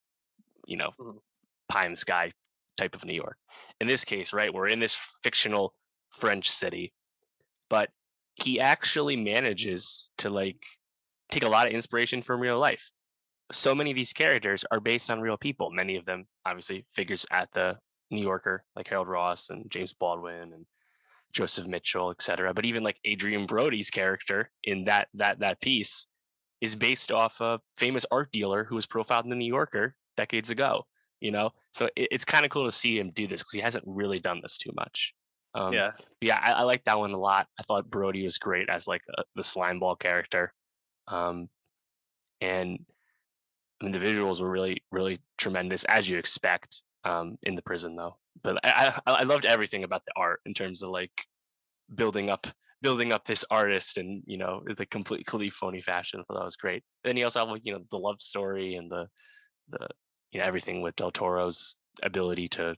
pie in the sky type of New York. In this case, right, we're in this fictional French city, but he actually manages to like take a lot of inspiration from real life. So many of these characters are based on real people. Many of them, obviously, figures at the New Yorker, like Harold Ross and James Baldwin and Joseph Mitchell, etc. But even like Adrian Brody's character in that piece is based off a famous art dealer who was profiled in the New Yorker decades ago. So it's kind of cool to see him do this because he hasn't really done this too much. Yeah. I like that one a lot. I thought Brody was great as like the slimeball character, and I mean the visuals were really, really tremendous as you expect in the prison though. But I loved everything about the art in terms of like building up this artist and the completely phony fashion. I thought that was great. Then he also had like the love story and the everything with Del Toro's ability to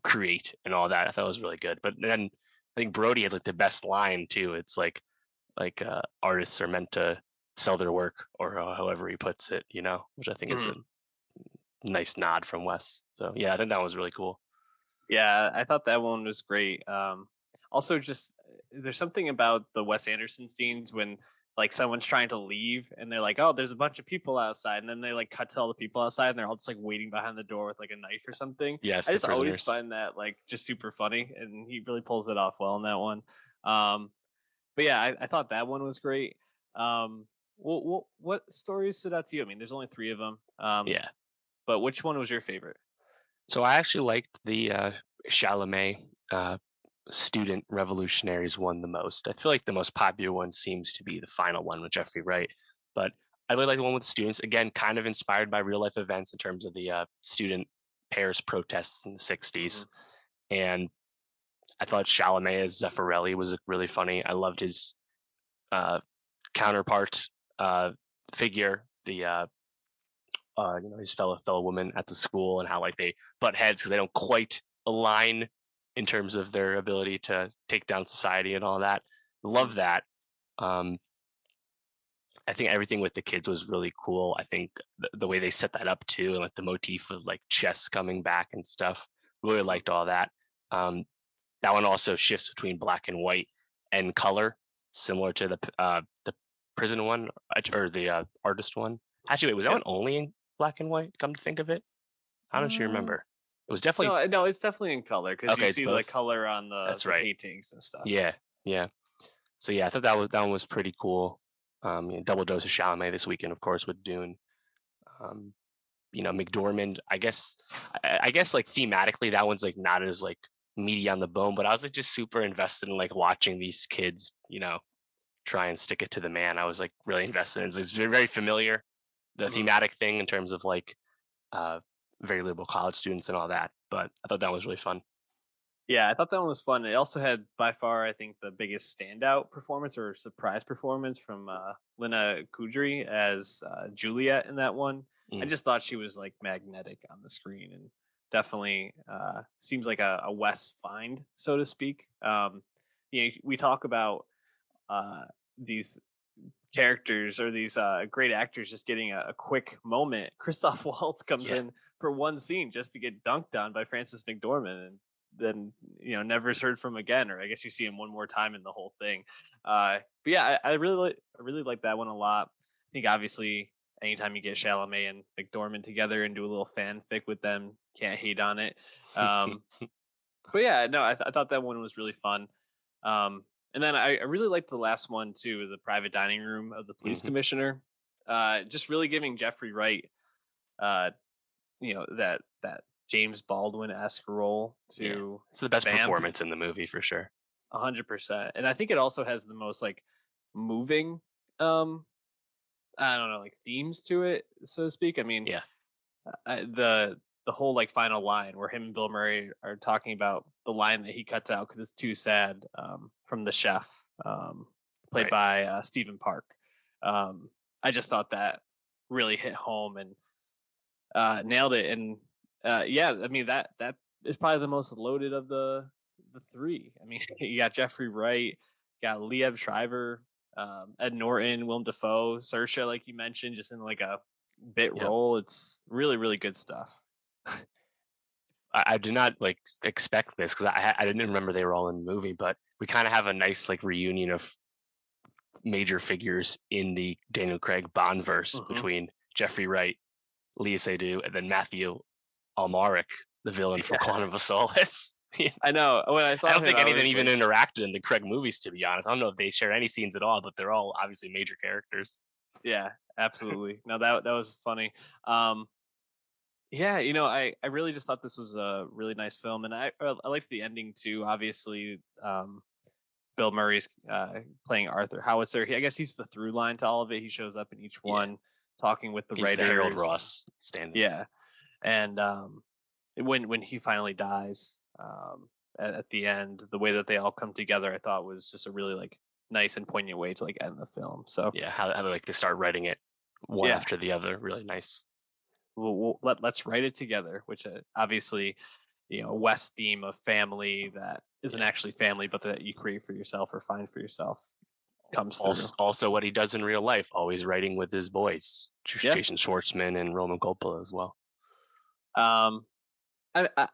create and all that. I thought was really good. But then I think Brody has like the best line too. It's like artists are meant to sell their work, or however he puts it, which I think is a nice nod from Wes. So yeah, I think that was really cool. Yeah, I thought that one was great. Also, just there's something about the Wes Anderson scenes when like someone's trying to leave and they're like, "Oh, there's a bunch of people outside," and then they like cut to all the people outside and they're all just like waiting behind the door with like a knife or something. Yes, I the just always prisoners. find that like just super funny, and he really pulls it off well in that one. But yeah, I thought that one was great. What stories stood out to you? I mean, there's only 3 of them. Yeah. But which one was your favorite? So I actually liked the Chalamet student revolutionaries one the most. I feel like the most popular one seems to be the final one with Jeffrey Wright, but I really like the one with students. Again, kind of inspired by real life events in terms of the student Paris protests in the '60s, and I thought Chalamet as Zeffirelli was really funny. I loved his counterpart figure, the his fellow woman at the school, and how like they butt heads because they don't quite align in terms of their ability to take down society and all that. Love that. I think everything with the kids was really cool. I think the way they set that up too, and like the motif of like chess coming back and stuff. Really liked all that. That one also shifts between black and white and color, similar to the prison one or the artist one. Actually, wait, was that one only in black and white? Come to think of it, I don't remember. It was definitely no, it's definitely in color because you see the color on the paintings and stuff. Yeah. So yeah, I thought that one was pretty cool. Double dose of Chalamet this weekend, of course, with Dune. McDormand. I guess like thematically, that one's like not as like meaty on the bone, but I was like just super invested in like watching these kids, try and stick it to the man. I was like really invested in it. It's very, very familiar, the thematic thing in terms of like very liberal college students and all that. But I thought that was really fun. Yeah, I thought that one was fun. It also had by far, I think, the biggest standout performance or surprise performance from Lana Kudry as Juliet in that one. I just thought she was like magnetic on the screen and definitely seems like a Wes find, so to speak. We talk about these characters or these great actors just getting a quick moment. Christoph Waltz comes in for one scene just to get dunked on by Frances McDormand, and then never is heard from again, or I guess you see him one more time in the whole thing. But yeah, I really like that one a lot. I think obviously anytime you get Chalamet and McDormand together and do a little fanfic with them, can't hate on it. But yeah, no, I thought that one was really fun. And then I really liked the last one too, the private dining room of the police Mhm. commissioner. Just really giving Jeffrey Wright, uh, that James Baldwin-esque role Yeah, to it's the best vamp performance in the movie for sure. 100%. And I think it also has the most like moving, um, I don't know, like themes to it, so to speak. I mean, Yeah, the whole like final line where him and Bill Murray are talking about the line that he cuts out because it's too sad, from the chef, played right. by Stephen Park. I just thought that really hit home and nailed it. And yeah, I mean that is probably the most loaded of the three. I mean, you got Jeffrey Wright, you got Liev Schreiber, Ed Norton, Willem Dafoe, Saoirse, like you mentioned, just in like a bit Yep. role. It's really really good stuff. I did not like expect this because I didn't remember they were all in the movie, but we kind of have a nice like reunion of major figures in the Daniel Craig Bond verse Hmm. between Jeffrey Wright, Lea Seydoux, and then Matthew Almaric, the villain from Yeah, Quantum of Solace. Yeah. I know. When I I saw don't him, think I any of them was even like, interacted in the Craig movies, to be honest. I don't know if they share any scenes at all, but they're all obviously major characters. yeah, absolutely. No, that was funny. Um, yeah, I really just thought this was a really nice film, and I liked the ending too. Obviously, Bill Murray's playing Arthur Howitzer. I guess he's the through line to all of it. He shows up in each Yeah, one, talking with the he's the Harold writers. Ross stand-in. Yeah, and when he finally dies, at the end, the way that they all come together, I thought was just a really like nice and poignant way to like end the film. So Yeah, how they like they start writing it one yeah, after the other. Really nice. let's write it together, which obviously, a West theme of family that isn't Yeah. actually family, but that you create for yourself or find for yourself comes through. Also, what he does in real life, always writing with his boys, Yeah. Jason Schwartzman and Roman Coppola as well. Um, I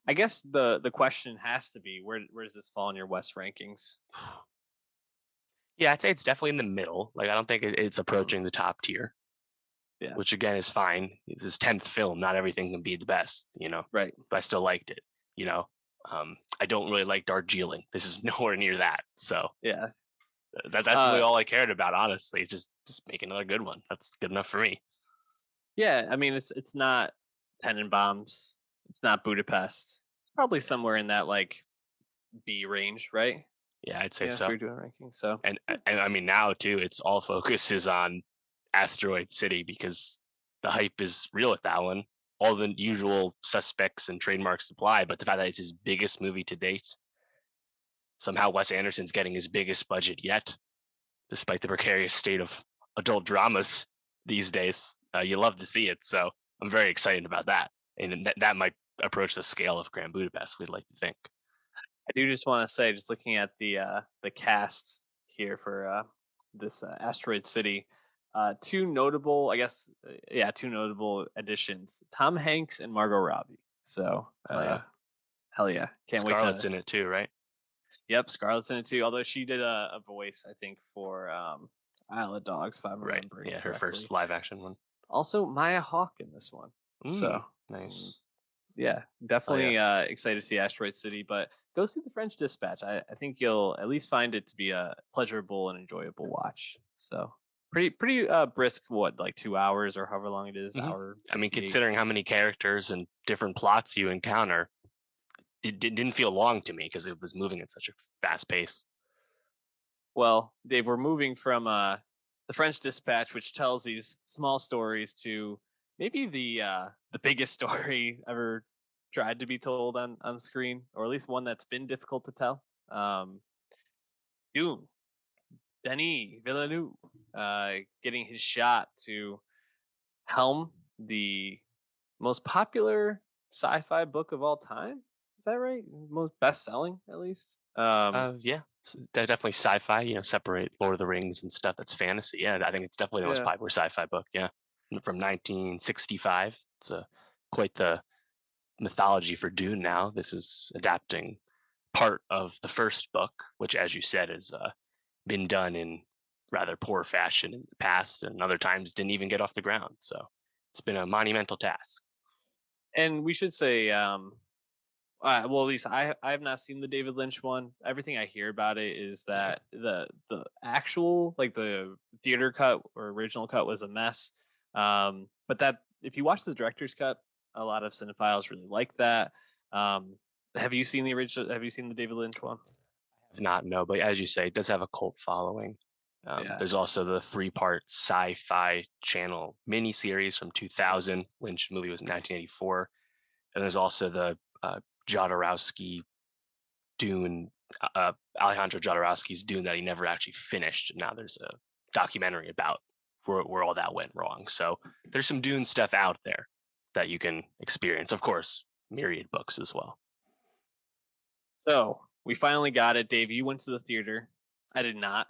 I guess the question has to be where does this fall in your West rankings? Yeah, I'd say it's definitely in the middle. Like, I don't think it's Mhm. approaching the top tier, Yeah. which again is fine. It's his 10th film. Not everything can be the best, Right. but I still liked it, I don't really like Darjeeling. This is nowhere near that. So Yeah. that's really Uh, all I cared about, honestly. It's just make another good one. That's good enough for me. yeah. I mean, it's not Tenenbaums. It's not Budapest. Probably Yeah. somewhere in that like B range, right? Yeah, I'd say Yeah, if so. you're doing rankings. So And I mean now too, it's all focus is on Asteroid City because the hype is real with that one. All the usual suspects and trademarks apply, but the fact that it's his biggest movie to date, somehow Wes Anderson's getting his biggest budget yet, despite the precarious state of adult dramas these days. You love to see it, so I'm very excited about that, and that might approach the scale of Grand Budapest. We'd like to think. I do just want to say, just looking at the cast here for this Asteroid City, two notable, I guess, yeah, two notable additions: Tom Hanks and Margot Robbie. So, Oh yeah, hell yeah, can't wait Scarlett's to. in it too, right? Yep, Scarlett's in it too. Although she did a voice, I think, for Isle of Dogs, if I'm Right. remembering Yeah, her correctly. first live action one. Also, Maya Hawke in this one. So, mm, Nice. yeah, Oh yeah. definitely excited to see Asteroid City, but go see the French Dispatch. I think you'll at least find it to be a pleasurable and enjoyable watch. So pretty brisk, what, like 2 hours or however long it is, hmm hour I mean, 58. considering how many characters and different plots you encounter, it didn't feel long to me because it was moving at such a fast pace. Well, Dave, we're moving from the French Dispatch, which tells these small stories, to maybe the biggest story ever tried to be told on screen, or at least one that's been difficult to tell. Dune. Denis Villeneuve, getting his shot to helm the most popular sci-fi book of all time. Is that right? Most best-selling, at least. Yeah, definitely sci-fi. Separate Lord of the Rings and stuff that's fantasy. Yeah, I think it's definitely the most Yeah, popular sci-fi book. Yeah, from 1965. It's quite the mythology for Dune now. This is adapting part of the first book, which, as you said, has been done in rather poor fashion in the past, and other times didn't even get off the ground. So it's been a monumental task. And we should say, well, at least I have not seen the David Lynch one. Everything I hear about it is Yeah. that the actual, like, the theater cut or original cut was a mess. But that, if you watch the director's cut, a lot of cinephiles really like that. Um, have you seen the original? Have you seen the David Lynch one? Have not, no, but as you say, it does have a cult following. Yeah. There's also the 3-part sci-fi channel miniseries from 2000. Lynch movie was in 1984, and there's also the Jodorowsky Dune, Alejandro Jodorowsky's Dune that he never actually finished. Now there's a documentary about where all that went wrong. So there's some Dune stuff out there that you can experience. Of course, myriad books as well. So we finally got it, Dave. You went to the theater. I did not.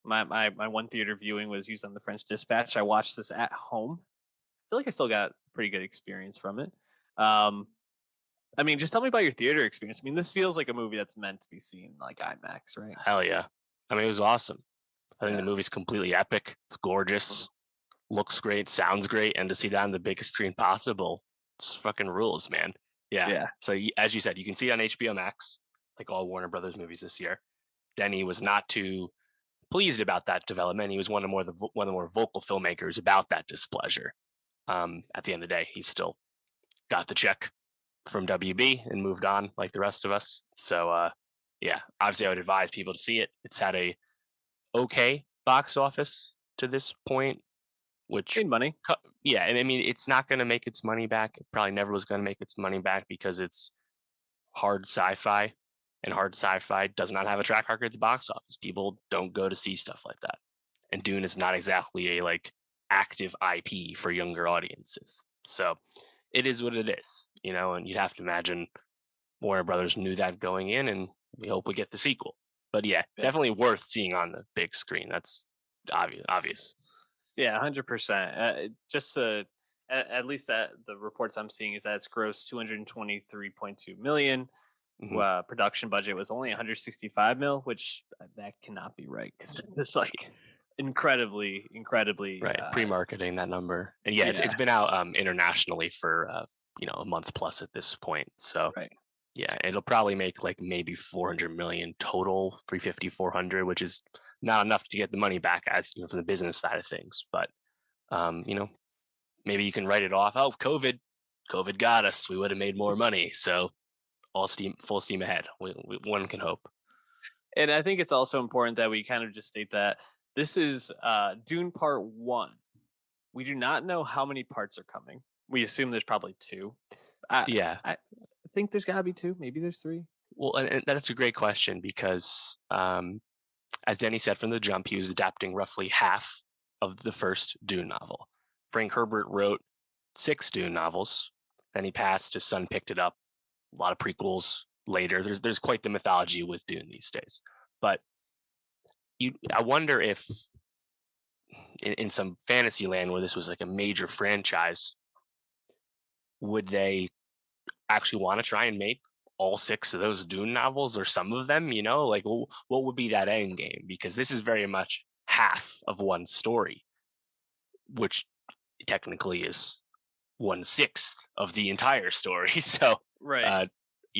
My one theater viewing was used on the French Dispatch. I watched this at home. I feel like I still got pretty good experience from it. I mean, just tell me about your theater experience. I mean, this feels like a movie that's meant to be seen like IMAX, right? Hell yeah. I mean, it was awesome. I think Yeah. the movie's completely epic. It's gorgeous, looks great, sounds great, and to see that on the biggest screen possible, it's fucking rules, man. Yeah. Yeah. So as you said, you can see it on HBO Max, like all Warner Brothers movies this year. Denny was not too pleased about that development. He was one of the more vocal filmmakers about that displeasure. At the end of the day, he still got the check from WB and moved on like the rest of us. So yeah, obviously I would advise people to see it. It's had a okay box office to this point, which Made money. yeah, and I mean it's not going to make its money back. It probably never was going to make its money back because it's hard sci-fi, and hard sci-fi does not have a track record at the box office. People don't go to see stuff like that, and Dune is not exactly a like active IP for younger audiences. So it is what it is, you know. And you'd have to imagine Warner Brothers knew that going in, and we hope we get the sequel. But yeah, definitely worth seeing on the big screen. That's obvious. Yeah, 100%. Just to, at least that the reports I'm seeing is that it's grossed 223.2 million. Mhm. Production budget was only 165 mil, which that cannot be right because it's like incredibly Right, pre-marketing that number, and yeah, it's been out internationally for a month plus at this point. So right. yeah, it'll probably make like maybe 400 million total, 350, 400, which is not enough to get the money back as from the business side of things. But maybe you can write it off. Oh, COVID got us. We would have made more money. So full steam ahead. One can hope. And I think it's also important that we kind of just state that this is Dune Part 1. We do not know how many parts are coming. We assume there's probably 2. Yeah. I think there's got to be 2. Maybe there's 3. Well, and that's a great question because, as Denny said from the jump, he was adapting roughly half of the first Dune novel. Frank Herbert wrote 6 Dune novels. Then he passed. His son picked it up. A lot of prequels later. There's quite the mythology with Dune these days. But I wonder if in some fantasy land where this was like a major franchise, would they actually want to try and make all 6 of those Dune novels or some of them? Like what would be that end game? Because this is very much half of one story, which technically is 1/6 of the entire story. So Right.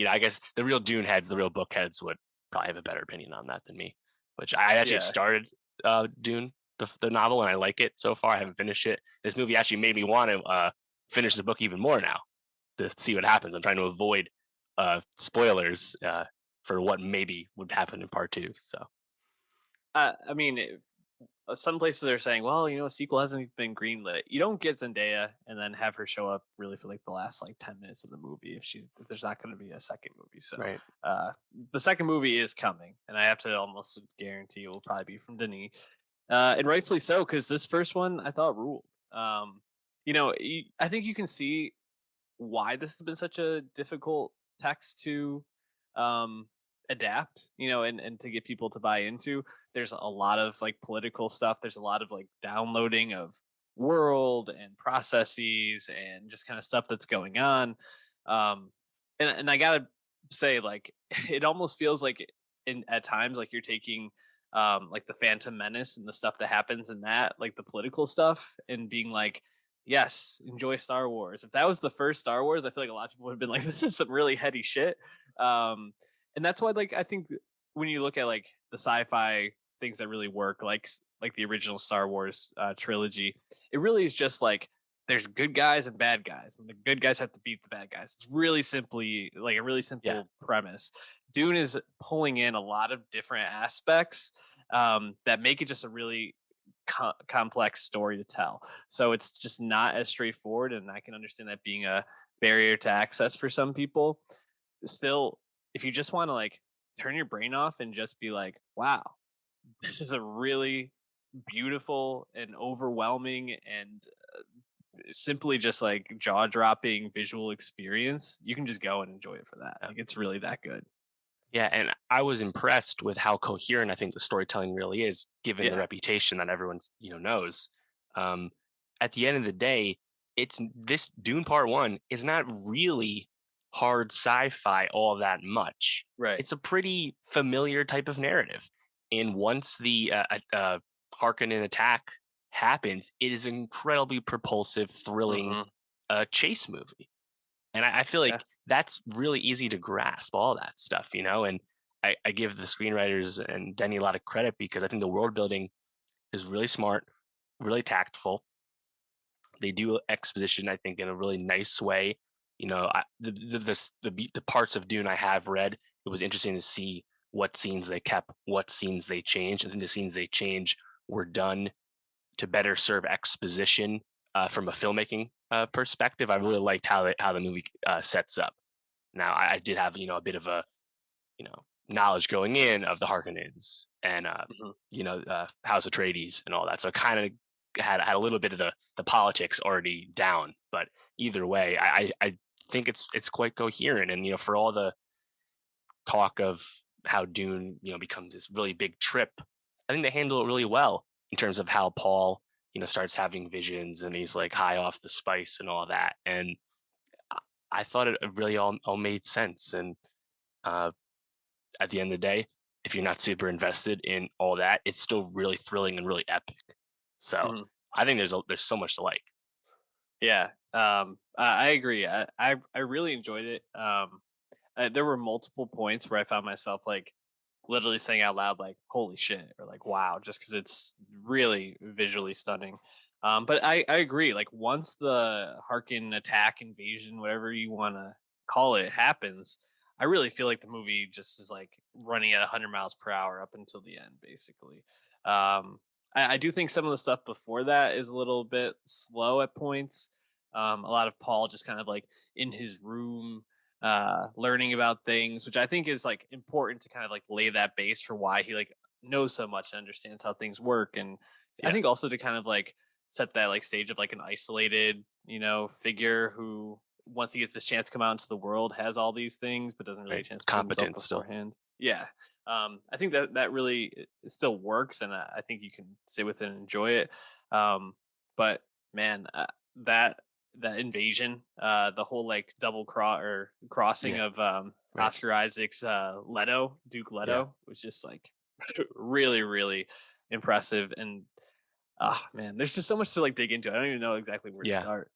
I guess the real Dune heads, the real book heads would probably have a better opinion on that than me. Which I actually have started Dune, the novel, and I like it so far. I haven't finished it. This movie actually made me want to finish the book even more now to see what happens. I'm trying to avoid spoilers for what maybe would happen in part 2. So I mean, some places are saying, well, a sequel hasn't been greenlit. You don't get Zendaya and then have her show up really for like the last like 10 minutes of the movie if there's not going to be a second movie. So right. The second movie is coming, and I have to almost guarantee it will probably be from Denis, and rightfully so, because this first one I thought ruled. I think you can see why this has been such a difficult text to adapt, and to get people to buy into. There's a lot of like political stuff. There's a lot of like downloading of world and processes and just kind of stuff that's going on. And I gotta say, like, it almost feels like in at times like you're taking like the Phantom Menace and the stuff that happens in that, like the political stuff, and being like, yes, enjoy Star Wars. If that was the first Star Wars, I feel like a lot of people would have been like, this is some really heady shit. Um, and that's why, like, I think when you look at like the sci-fi things that really work, like the original Star Wars trilogy, it really is just like there's good guys and bad guys, and the good guys have to beat the bad guys. It's really simply like a really Yeah. simple premise. Dune is pulling in a lot of different aspects that make it just a really complex story to tell. So it's just not as straightforward, and I can understand that being a barrier to access for some people. Still, if you just want to like turn your brain off and just be like, wow, this is a really beautiful and overwhelming and simply just like jaw-dropping visual experience, you can just go and enjoy it for that. Yeah. Like, it's really that good. Yeah, and I was impressed with how coherent I think the storytelling really is, given the Yeah. reputation that everyone's knows. Um, at the end of the day, it's this Dune Part One is not really hard sci-fi all that much. Right. It's a pretty familiar type of narrative, and once the Harkonnen attack happens, it is an incredibly propulsive, thrilling Hmm. chase movie. And I feel Yeah. like that's really easy to grasp all that stuff, and I give the screenwriters and Denny a lot of credit because I think the world building is really smart, really tactful. They do exposition, I think, in a really nice way. The parts of Dune I have read, it was interesting to see what scenes they kept, what scenes they changed. I think the scenes they changed were done to better serve exposition from a filmmaking perspective. I really liked how the movie sets up. Now, I did have a bit of a knowledge going in of the Harkonnens and Hmm. House Atreides and all that, so I kind of had a little bit of the politics already down. But either way, I think it's quite coherent, and for all the talk of how Dune becomes this really big trip, I think they handle it really well in terms of how Paul starts having visions and he's like high off the spice and all that. And I thought it really all made sense. And uh, at the end of the day, if you're not super invested in all that, it's still really thrilling and really epic. So Hmm. I think there's so much to like. Yeah. I agree. I really enjoyed it. There were multiple points where I found myself like literally saying out loud, like, holy shit, or like, wow, just because it's really visually stunning. But I agree. Like, once the Harkin attack, invasion, whatever you want to call it, happens, I really feel like the movie just is like running at 100 miles per hour up until the end, basically. I do think some of the stuff before that is a little bit slow at points. A lot of Paul just kind of like in his room learning about things, which I think is like important to kind of like lay that base for why he like knows so much and understands how things work. And I Yeah, think also to kind of like set that like stage of like an isolated, figure who once he gets this chance to come out into the world has all these things but doesn't really right. get a chance to prove himself Competent still. beforehand. Yeah. I think that really still works, and I think you can sit with it and enjoy it. But man, that invasion, the whole like double crossing Yeah, of right. Oscar Isaac's Duke Yeah. Leto was just like really, really impressive. And man, there's just so much to like dig into. I don't even know exactly where to Yeah. start.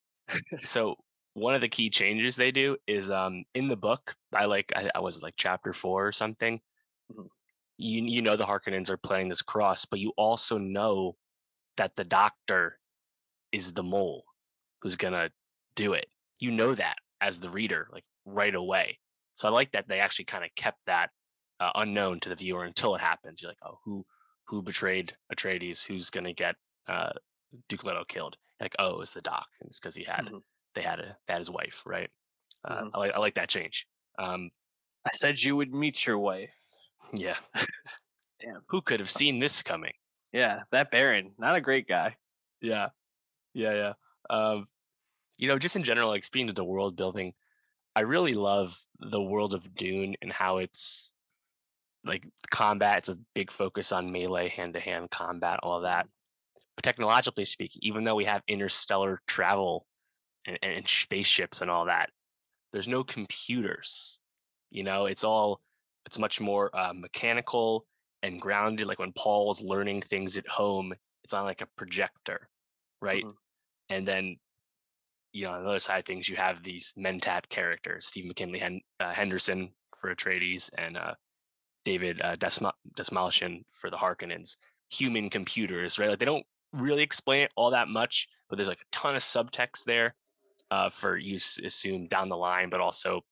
So one of the key changes they do is in the book, I was like chapter 4 or something. Mhm. The Harkonnens are playing this cross, but you also know that the doctor is the mole who's gonna do it. You know that as the reader, like right away. So I like that they actually kind of kept that unknown to the viewer until it happens. You're like, oh, who betrayed Atreides? Who's gonna get uh, Duke Leto killed? Like, oh, it was the doc. And it's because Mhm. they had his wife, right? Mhm. I like that change. I said you would meet your wife. Yeah, Damn. who could have seen this coming? Yeah, that Baron, not a great guy. Yeah, yeah. Um, just in general, like speaking to the world building, I really love the world of Dune and how it's like combat. It's a big focus on melee, hand to hand combat, all that. Mhm. But technologically speaking, even though we have interstellar travel and spaceships and all that, there's no computers. It's much more mechanical and grounded. Like when Paul's learning things at home, it's on like a projector, right? Mhm. And then on the other side of things, you have these Mentat characters, Steve McKinley Henderson for Atreides, and David Desmalian for the Harkonnens. Human computers, right? Like they don't really explain it all that much, but there's like a ton of subtext there for use assumed down the line, but also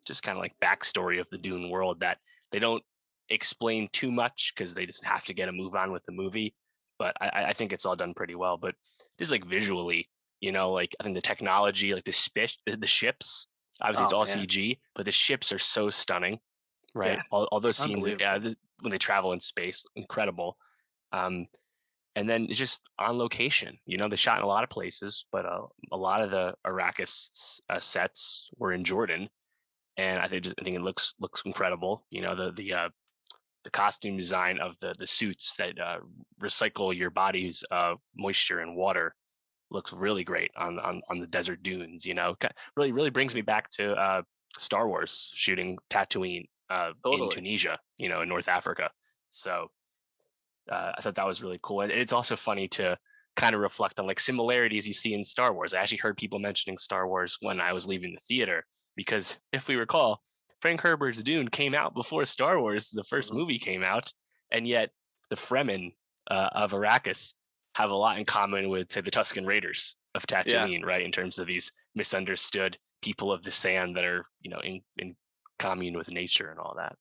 just kind of like backstory of the Dune world that they don't explain too much because they just have to get a move on with the movie. But I think it's all done pretty well. But just like visually, like I think the technology, like the ships, obviously it's Oh all man, CG, but the ships are so stunning, right? yeah, All those scenes, unbelievable. when they travel in space, incredible. And then it's just on location. They shot in a lot of places, but a lot of the Arrakis sets were in Jordan, and I think it looks incredible. The costume design of the suits that recycle your body's moisture and water looks really great on the desert dunes. Really brings me back to Star Wars shooting Tatooine in Totally. Tunisia, in North Africa. So I thought that was really cool. And it's also funny to kind of reflect on like similarities you see in Star Wars. I actually heard people mentioning Star Wars when I was leaving the theater, because if we recall, Frank Herbert's Dune came out before Star Wars, the first Mhm. movie came out, and yet the Fremen of Arrakis have a lot in common with, say, the Tusken Raiders of Yeah, Tatooine, right? In terms of these misunderstood people of the sand that are, in commune with nature and all that.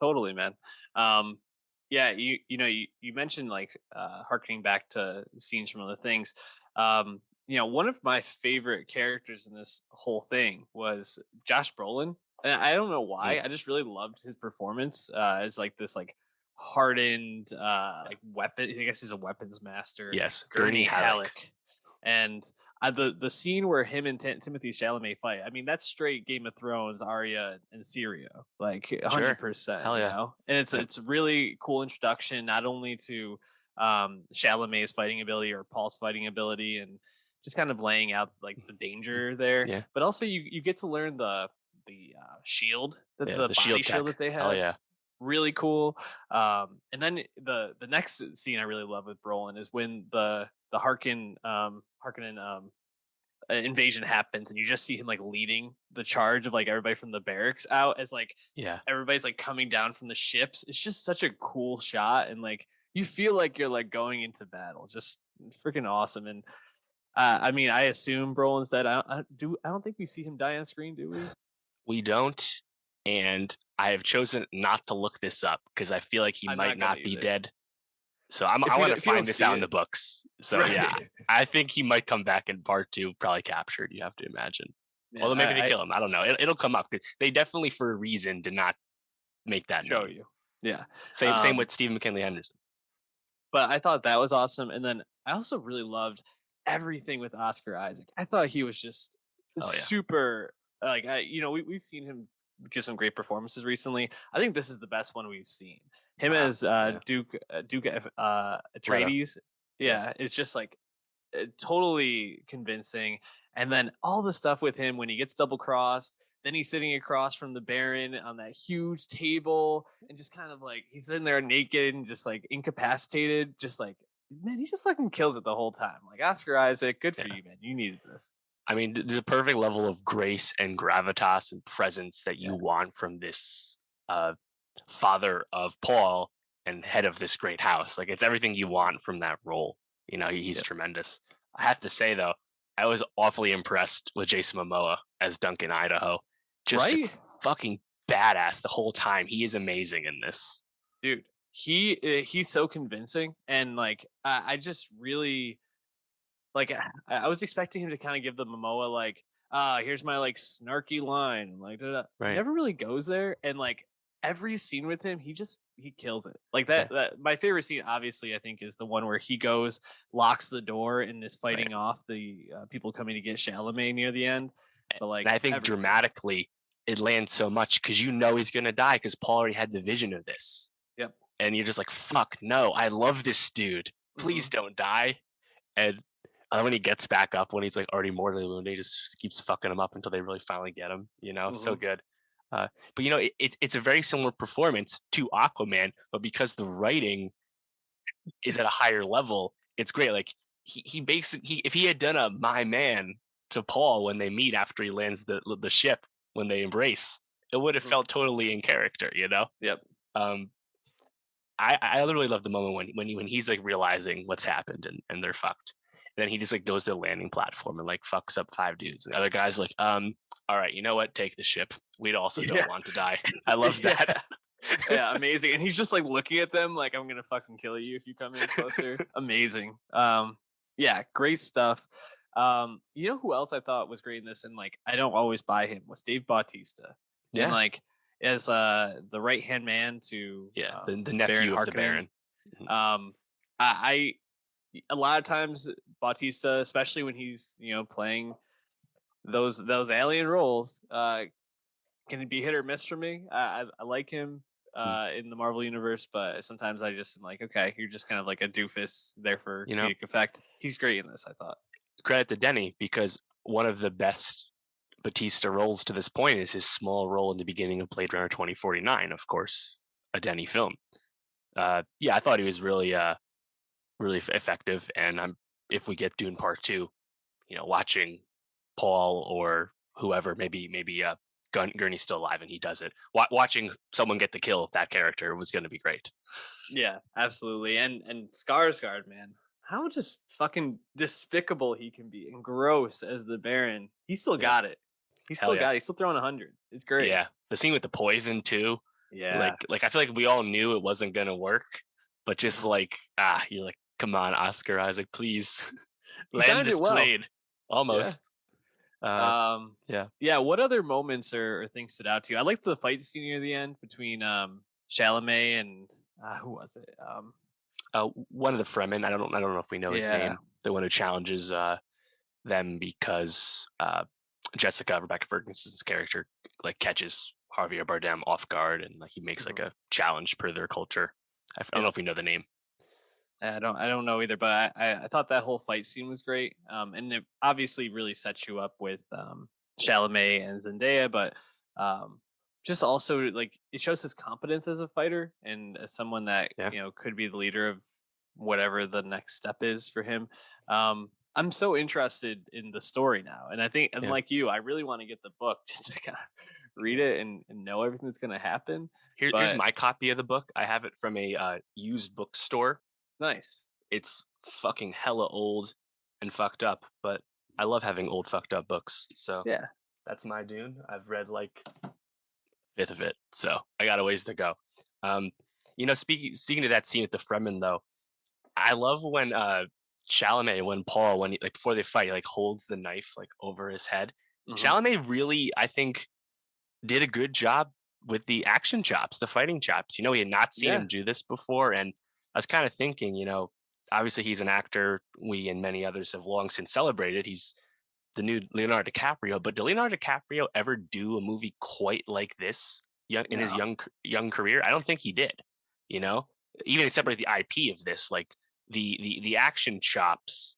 totally, man. Um, yeah, you mentioned like harkening back to scenes from other things. One of my favorite characters in this whole thing was Josh Brolin, and I don't know Mm, why. I just really loved his performance as like this like hardened like weapon. I guess he's a weapons master, yes, Gurney Gurney Halleck. Halleck, and the scene where him and Timothée Chalamet fight. I mean, that's straight Game of Thrones, Arya and Syrio, like Sure. 100%. Hell yeah. And it's Yep. it's really cool introduction, not only to Chalamet's fighting ability or Paul's fighting ability, and just kind of laying out like the danger there, Yeah. but also you get to learn the shield, that Yeah. the The body shield shield tech. that they Hell have. yeah. Really cool. And then the next scene I really love with Brolin is when the Harkonnen invasion happens, and you just see him like leading the charge of like everybody from the barracks out as like Yeah. everybody's like coming down from the ships. It's just such a cool shot, and like you feel like you're like going into battle. Just freaking awesome. And I mean, I assume Brolin's dead. I don't think we see him die on screen, do we? We don't. And I have chosen not to look this up because I feel like he I'm might not gonna not be either. dead. So I want to If you don't find this see out in the it, books. So yeah, right? I think he might come back in part two, probably captured. You have to imagine. Man, Although maybe they I kill him. I don't know. It'll come up. They definitely, for a reason, did not make that show known. you. Yeah. Same with Stephen McKinley Henderson. But I thought that was awesome. And then I also really loved everything with Oscar Isaac. I thought he was just Oh yeah. super like we've seen him give some great performances recently. I think this is the best one we've seen. Him Wow. as Yeah. Duke Leto. Atreides. Yeah. Yeah, it's just like totally convincing. And then all the stuff with him when he gets double crossed, then he's sitting across from the Baron on that huge table, and just kind of like he's in there naked and just like incapacitated, just like man, he just fucking kills it the whole time. Like Oscar Isaac, good for Yeah. you, man. You needed this. I mean, the perfect level of grace and gravitas and presence that you Yeah. want from this father of Paul and head of this great house. Like it's everything you want from that role. He's Yep. tremendous. I have to say though, I was awfully impressed with Jason Momoa as Duncan Idaho. Just Right? fucking badass the whole time. He is amazing in this. Dude. He's so convincing, and like I just really like I was expecting him to kind of give the Momoa like, here's my like snarky line, like da, da, da. He Right. never really goes there, and like every scene with him, he kills it. Like Yeah. that my favorite scene, obviously, I think, is the one where he goes, locks the door, and is Right. fighting off the people coming to get Chalamet near the end. But And like I think everything, dramatically it lands so much because he's gonna die because Paul already had the vision of this. yep. And you're just like, fuck no, I love this dude. Hmm. Please don't die. And when he gets back up, when he's like already mortally wounded, he just keeps fucking him up until they really finally get him. So good. But it's a very similar performance to Aquaman, but because the writing is at a higher level, it's great. Like he basically, if he had done a my man to Paul when they meet after he lands the ship, when they embrace, it would have felt totally in character. Yep. I literally love the moment when he's like realizing what's happened and they're fucked. And then he just like goes to the landing platform and like fucks up 5 dudes. And the other guy's like, all right, you know what? Take the ship. We also don't want to die. I love that. Yeah, amazing. And he's just like looking at them like, I'm gonna fucking kill you if you come in closer. Amazing. Yeah, great stuff. You know who else I thought was great in this, and like I don't always buy him, was Dave Bautista. Yeah. And like as the right hand man to the nephew of the Baron. I a lot of times Bautista, especially when he's playing those alien roles, can be hit or miss for me. I like him in the Marvel universe, but sometimes I just am like, okay, you're just kind of like a doofus there for comedic effect. He's great in this, I thought. Credit to Denny, because one of the best Batista roles to this point is his small role in the beginning of Blade Runner 2049, of course, a Denny film. I thought he was really really effective, and if we get Dune Part 2, watching Paul or whoever, maybe Gurney's still alive and he does it. Watching someone get the kill, that character was going to be great. Yeah, absolutely. And Skarsgård, man, how just fucking despicable he can be and gross as the Baron. He still got it. He's still got it. He's still throwing 100. It's great. Yeah, the scene with the poison too. Yeah, like I feel like we all knew it wasn't going to work, but just like you're like, come on, Oscar Isaac, please land this plane. Almost. Yeah. What other moments or things stood out to you? I liked the fight scene near the end between Chalamet and who was it? One of the Fremen. I don't know if we know his name. The one who challenges them because Rebecca Ferguson's character like catches Javier Bardem off guard, and like he makes like a challenge per their culture. I don't know if we know the name. I don't know either, but I thought that whole fight scene was great. And it obviously really sets you up with Chalamet and Zendaya, but just also like it shows his competence as a fighter and as someone that could be the leader of whatever the next step is for him. I'm so interested in the story now, and I think, and like you, I really want to get the book just to kind of read it and know everything that's going to happen. Here's my copy of the book. I have it from a used bookstore. Nice. It's fucking hella old and fucked up, but I love having old fucked up books. So yeah, that's my Dune. I've read like a fifth of it, so I got a ways to go. Speaking to that scene with the Fremen though, I love when Chalamet, when Paul, when he, like before they fight, he, like holds the knife like over his head. Chalamet really, I think, did a good job with the action chops, the fighting chops. He had not seen him do this before, and I was kind of thinking, obviously he's an actor we and many others have long since celebrated. He's the new Leonardo DiCaprio, but did Leonardo DiCaprio ever do a movie quite like this in his young career? I don't think he did. Even separate the IP of this, like the action chops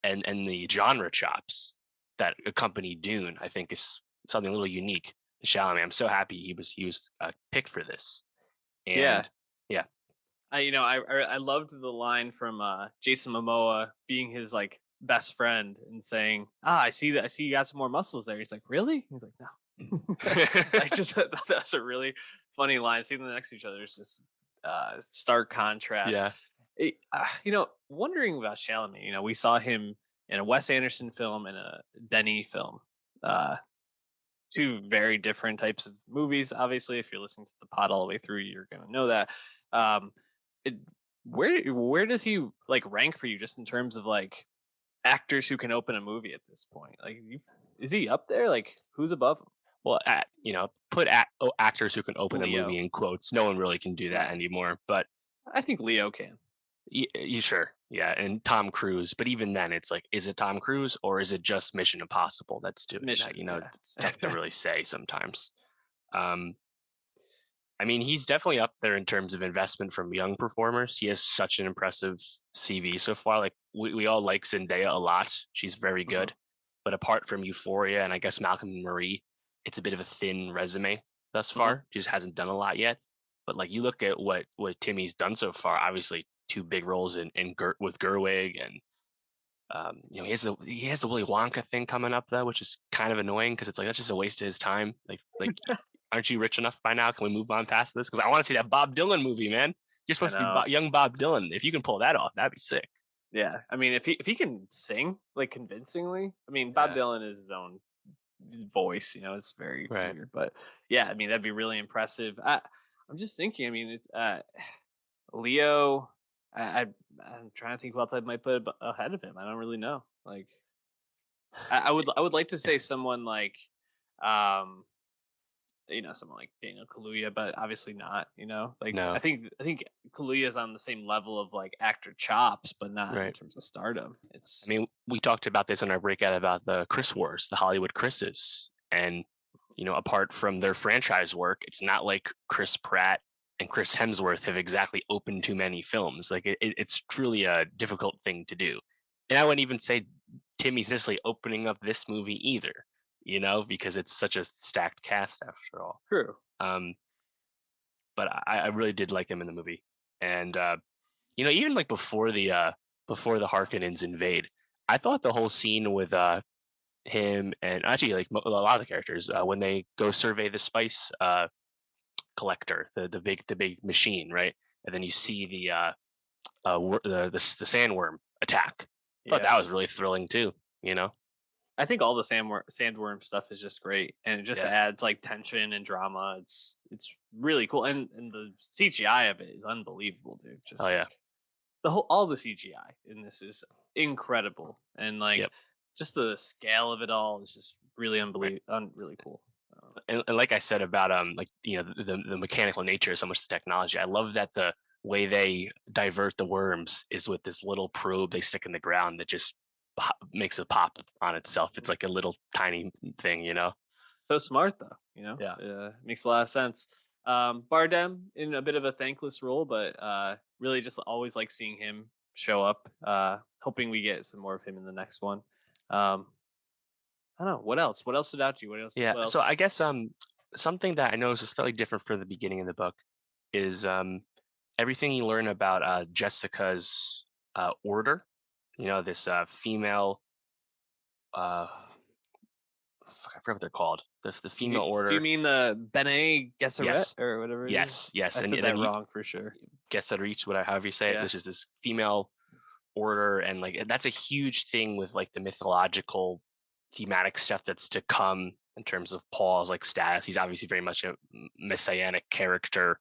and the genre chops that accompany Dune, I think is something a little unique. Chalamet, I'm so happy he was picked for this. And yeah. I loved the line from Jason Momoa being his like best friend and saying, I see you got some more muscles there. He's like, really? He's like, no. I just thought that's a really funny line. Seeing them next to each other is just stark contrast. Wondering about Chalamet, we saw him in a Wes Anderson film and a Denny film. Two very different types of movies. Obviously, if you're listening to the pod all the way through, you're gonna know that. Where does he like rank for you, just in terms of like actors who can open a movie at this point? Like, is he up there? Like, who's above him? Well, put actors who can open a movie in quotes. No one really can do that anymore. But I think Leo can. You sure? Yeah, and Tom Cruise. But even then, it's like, is it Tom Cruise or is it just Mission Impossible that's doing that? It's tough to really say sometimes. I mean, he's definitely up there in terms of investment from young performers. He has such an impressive CV so far. Like we all like Zendaya a lot. She's very good. But apart from Euphoria and I guess Malcolm and Marie, it's a bit of a thin resume thus far. She just hasn't done a lot yet. But like you look at what Timmy's done so far, obviously 2 big roles with Gerwig, and he has the Willy Wonka thing coming up though, which is kind of annoying because it's like that's just a waste of his time. Like aren't you rich enough by now? Can we move on past this? Because I want to see that Bob Dylan movie, man. You're supposed to be young Bob Dylan. If you can pull that off, that'd be sick. Yeah, I mean, if he can sing like convincingly, I mean, Bob Dylan is his own voice, it's very weird, but yeah, I mean, that'd be really impressive. I'm just thinking, I mean, it's Leo. I'm trying to think who else I might put ahead of him. I don't really know. Like, I would like to say someone like, someone like Daniel Kaluuya, but obviously not. Like No. I think Kaluuya is on the same level of like actor chops, but not in terms of stardom. I mean, we talked about this in our breakout about the Chris Wars, the Hollywood Chris's, and apart from their franchise work, it's not like Chris Pratt and Chris Hemsworth have exactly opened too many films. Like it's truly a difficult thing to do. And I wouldn't even say Timmy's necessarily opening up this movie either, because it's such a stacked cast after all. True. But I really did like him in the movie. And even like before the Harkonnens invade, I thought the whole scene with him and actually like a lot of the characters when they go survey the spice collector, the big machine, right? And then you see the sandworm attack. I thought that was really thrilling too. I think all the sandworm stuff is just great, and it just adds like tension and drama. It's really cool, and the CGI of it is unbelievable, dude. Just all the CGI in this is incredible, and like just the scale of it all is just really unbelievable, really cool. And like I said about the mechanical nature of so much technology, I love that the way they divert the worms is with this little probe they stick in the ground that just makes it pop on itself. It's like a little tiny thing, So smart though, Yeah, makes a lot of sense. Bardem in a bit of a thankless role, but really just always like seeing him show up. Hoping we get some more of him in the next one. I don't know what else. What else stood out to you? What else? So I guess something that I know is slightly different from the beginning of the book is everything you learn about Jessica's order. This female. I forget what they're called. The female order. Do you mean the Bene Gesserit or whatever? Yes. I said that wrong for sure. Gesserit, however you say it, which is this female order, and like that's a huge thing with like the mythological thematic stuff that's to come in terms of Paul's like status. He's obviously very much a messianic character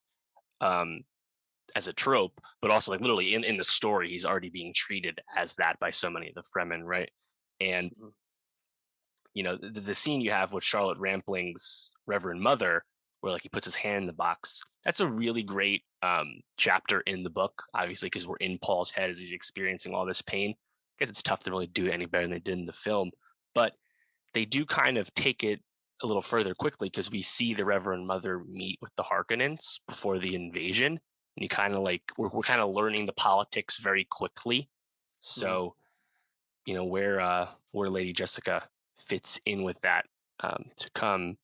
as a trope, but also like literally in the story, he's already being treated as that by so many of the Fremen, right? And the scene you have with Charlotte Rampling's Reverend Mother, where like he puts his hand in the box, that's a really great chapter in the book, obviously, because we're in Paul's head as he's experiencing all this pain. I guess it's tough to really do it any better than they did in the film, but they do kind of take it a little further quickly because we see the Reverend Mother meet with the Harkonnens before the invasion, and you kind of like we're kind of learning the politics very quickly. So where Lady Jessica fits in with that to come,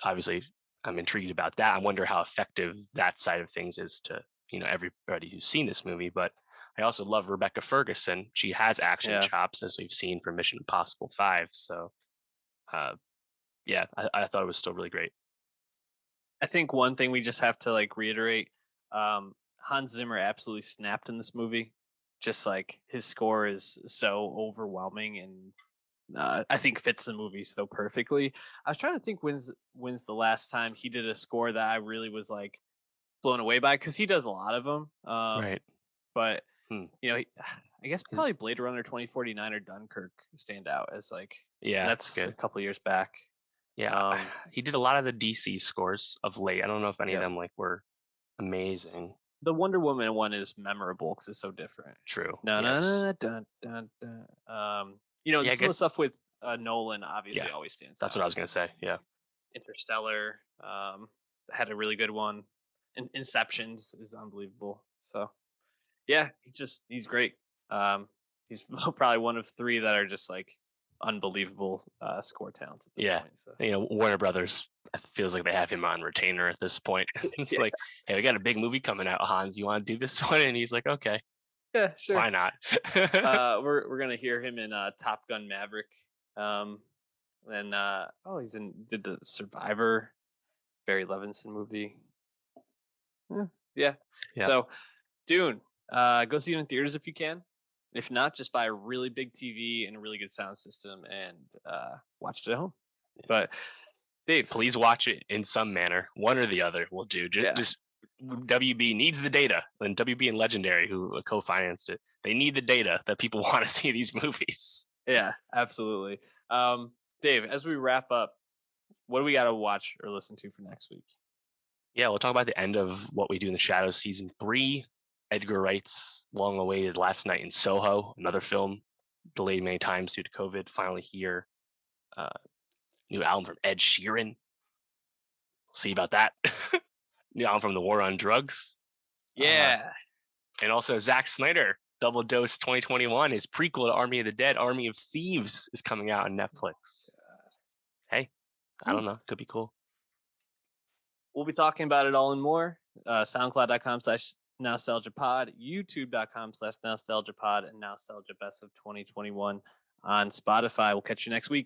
obviously I'm intrigued about that. I wonder how effective that side of things is to everybody who's seen this movie. But I also love Rebecca Ferguson. She has action chops, as we've seen from Mission Impossible 5. So I thought it was still really great. I think one thing we just have to like reiterate, Hans Zimmer absolutely snapped in this movie. Just like his score is so overwhelming and I think fits the movie so perfectly. I was trying to think when's the last time he did a score that I really was like blown away by, because he does a lot of them. Right. But I guess probably Blade Runner 2049 or Dunkirk stand out as like that's a couple years back. Yeah, he did a lot of the DC scores of late. I don't know if any of them like were amazing. The Wonder Woman one is memorable because it's so different. True. Some of the stuff with Nolan obviously always stands out. That's what I was gonna say. Yeah. Interstellar had a really good one. And Inception is unbelievable. So yeah, he's great. He's probably one of three that are just like unbelievable score talents at this point. So Warner Brothers feels like they have him on retainer at this point. It's like, hey, we got a big movie coming out, Hans. You want to do this one? And he's like, okay, yeah, sure. why not? We're gonna hear him in Top Gun Maverick. Did the Survivor, Barry Levinson movie. Yeah. So, Dune. Go see it in theaters if you can. If not, just buy a really big TV and a really good sound system and watch it at home. But Dave, please watch it in some manner. One or the other will do. Just WB needs the data, and WB and Legendary, who co-financed it, they need the data that people want to see these movies. Yeah, absolutely. Dave, as we wrap up, what do we got to watch or listen to for next week? Yeah, we'll talk about the end of What We Do in the Shadows season 3. Edgar Wright's long-awaited Last Night in Soho, another film delayed many times due to COVID, finally here. New album from Ed Sheeran. We'll see about that. New album from The War on Drugs. Yeah. And also Zack Snyder, Double Dose 2021, his prequel to Army of the Dead, Army of Thieves, is coming out on Netflix. Hey, I don't know. Could be cool. We'll be talking about it all and more. SoundCloud.com/NowstalgiaPod, YouTube.com/NowstalgiaPod, and Nowstalgia Best of 2021 on Spotify. We'll catch you next week.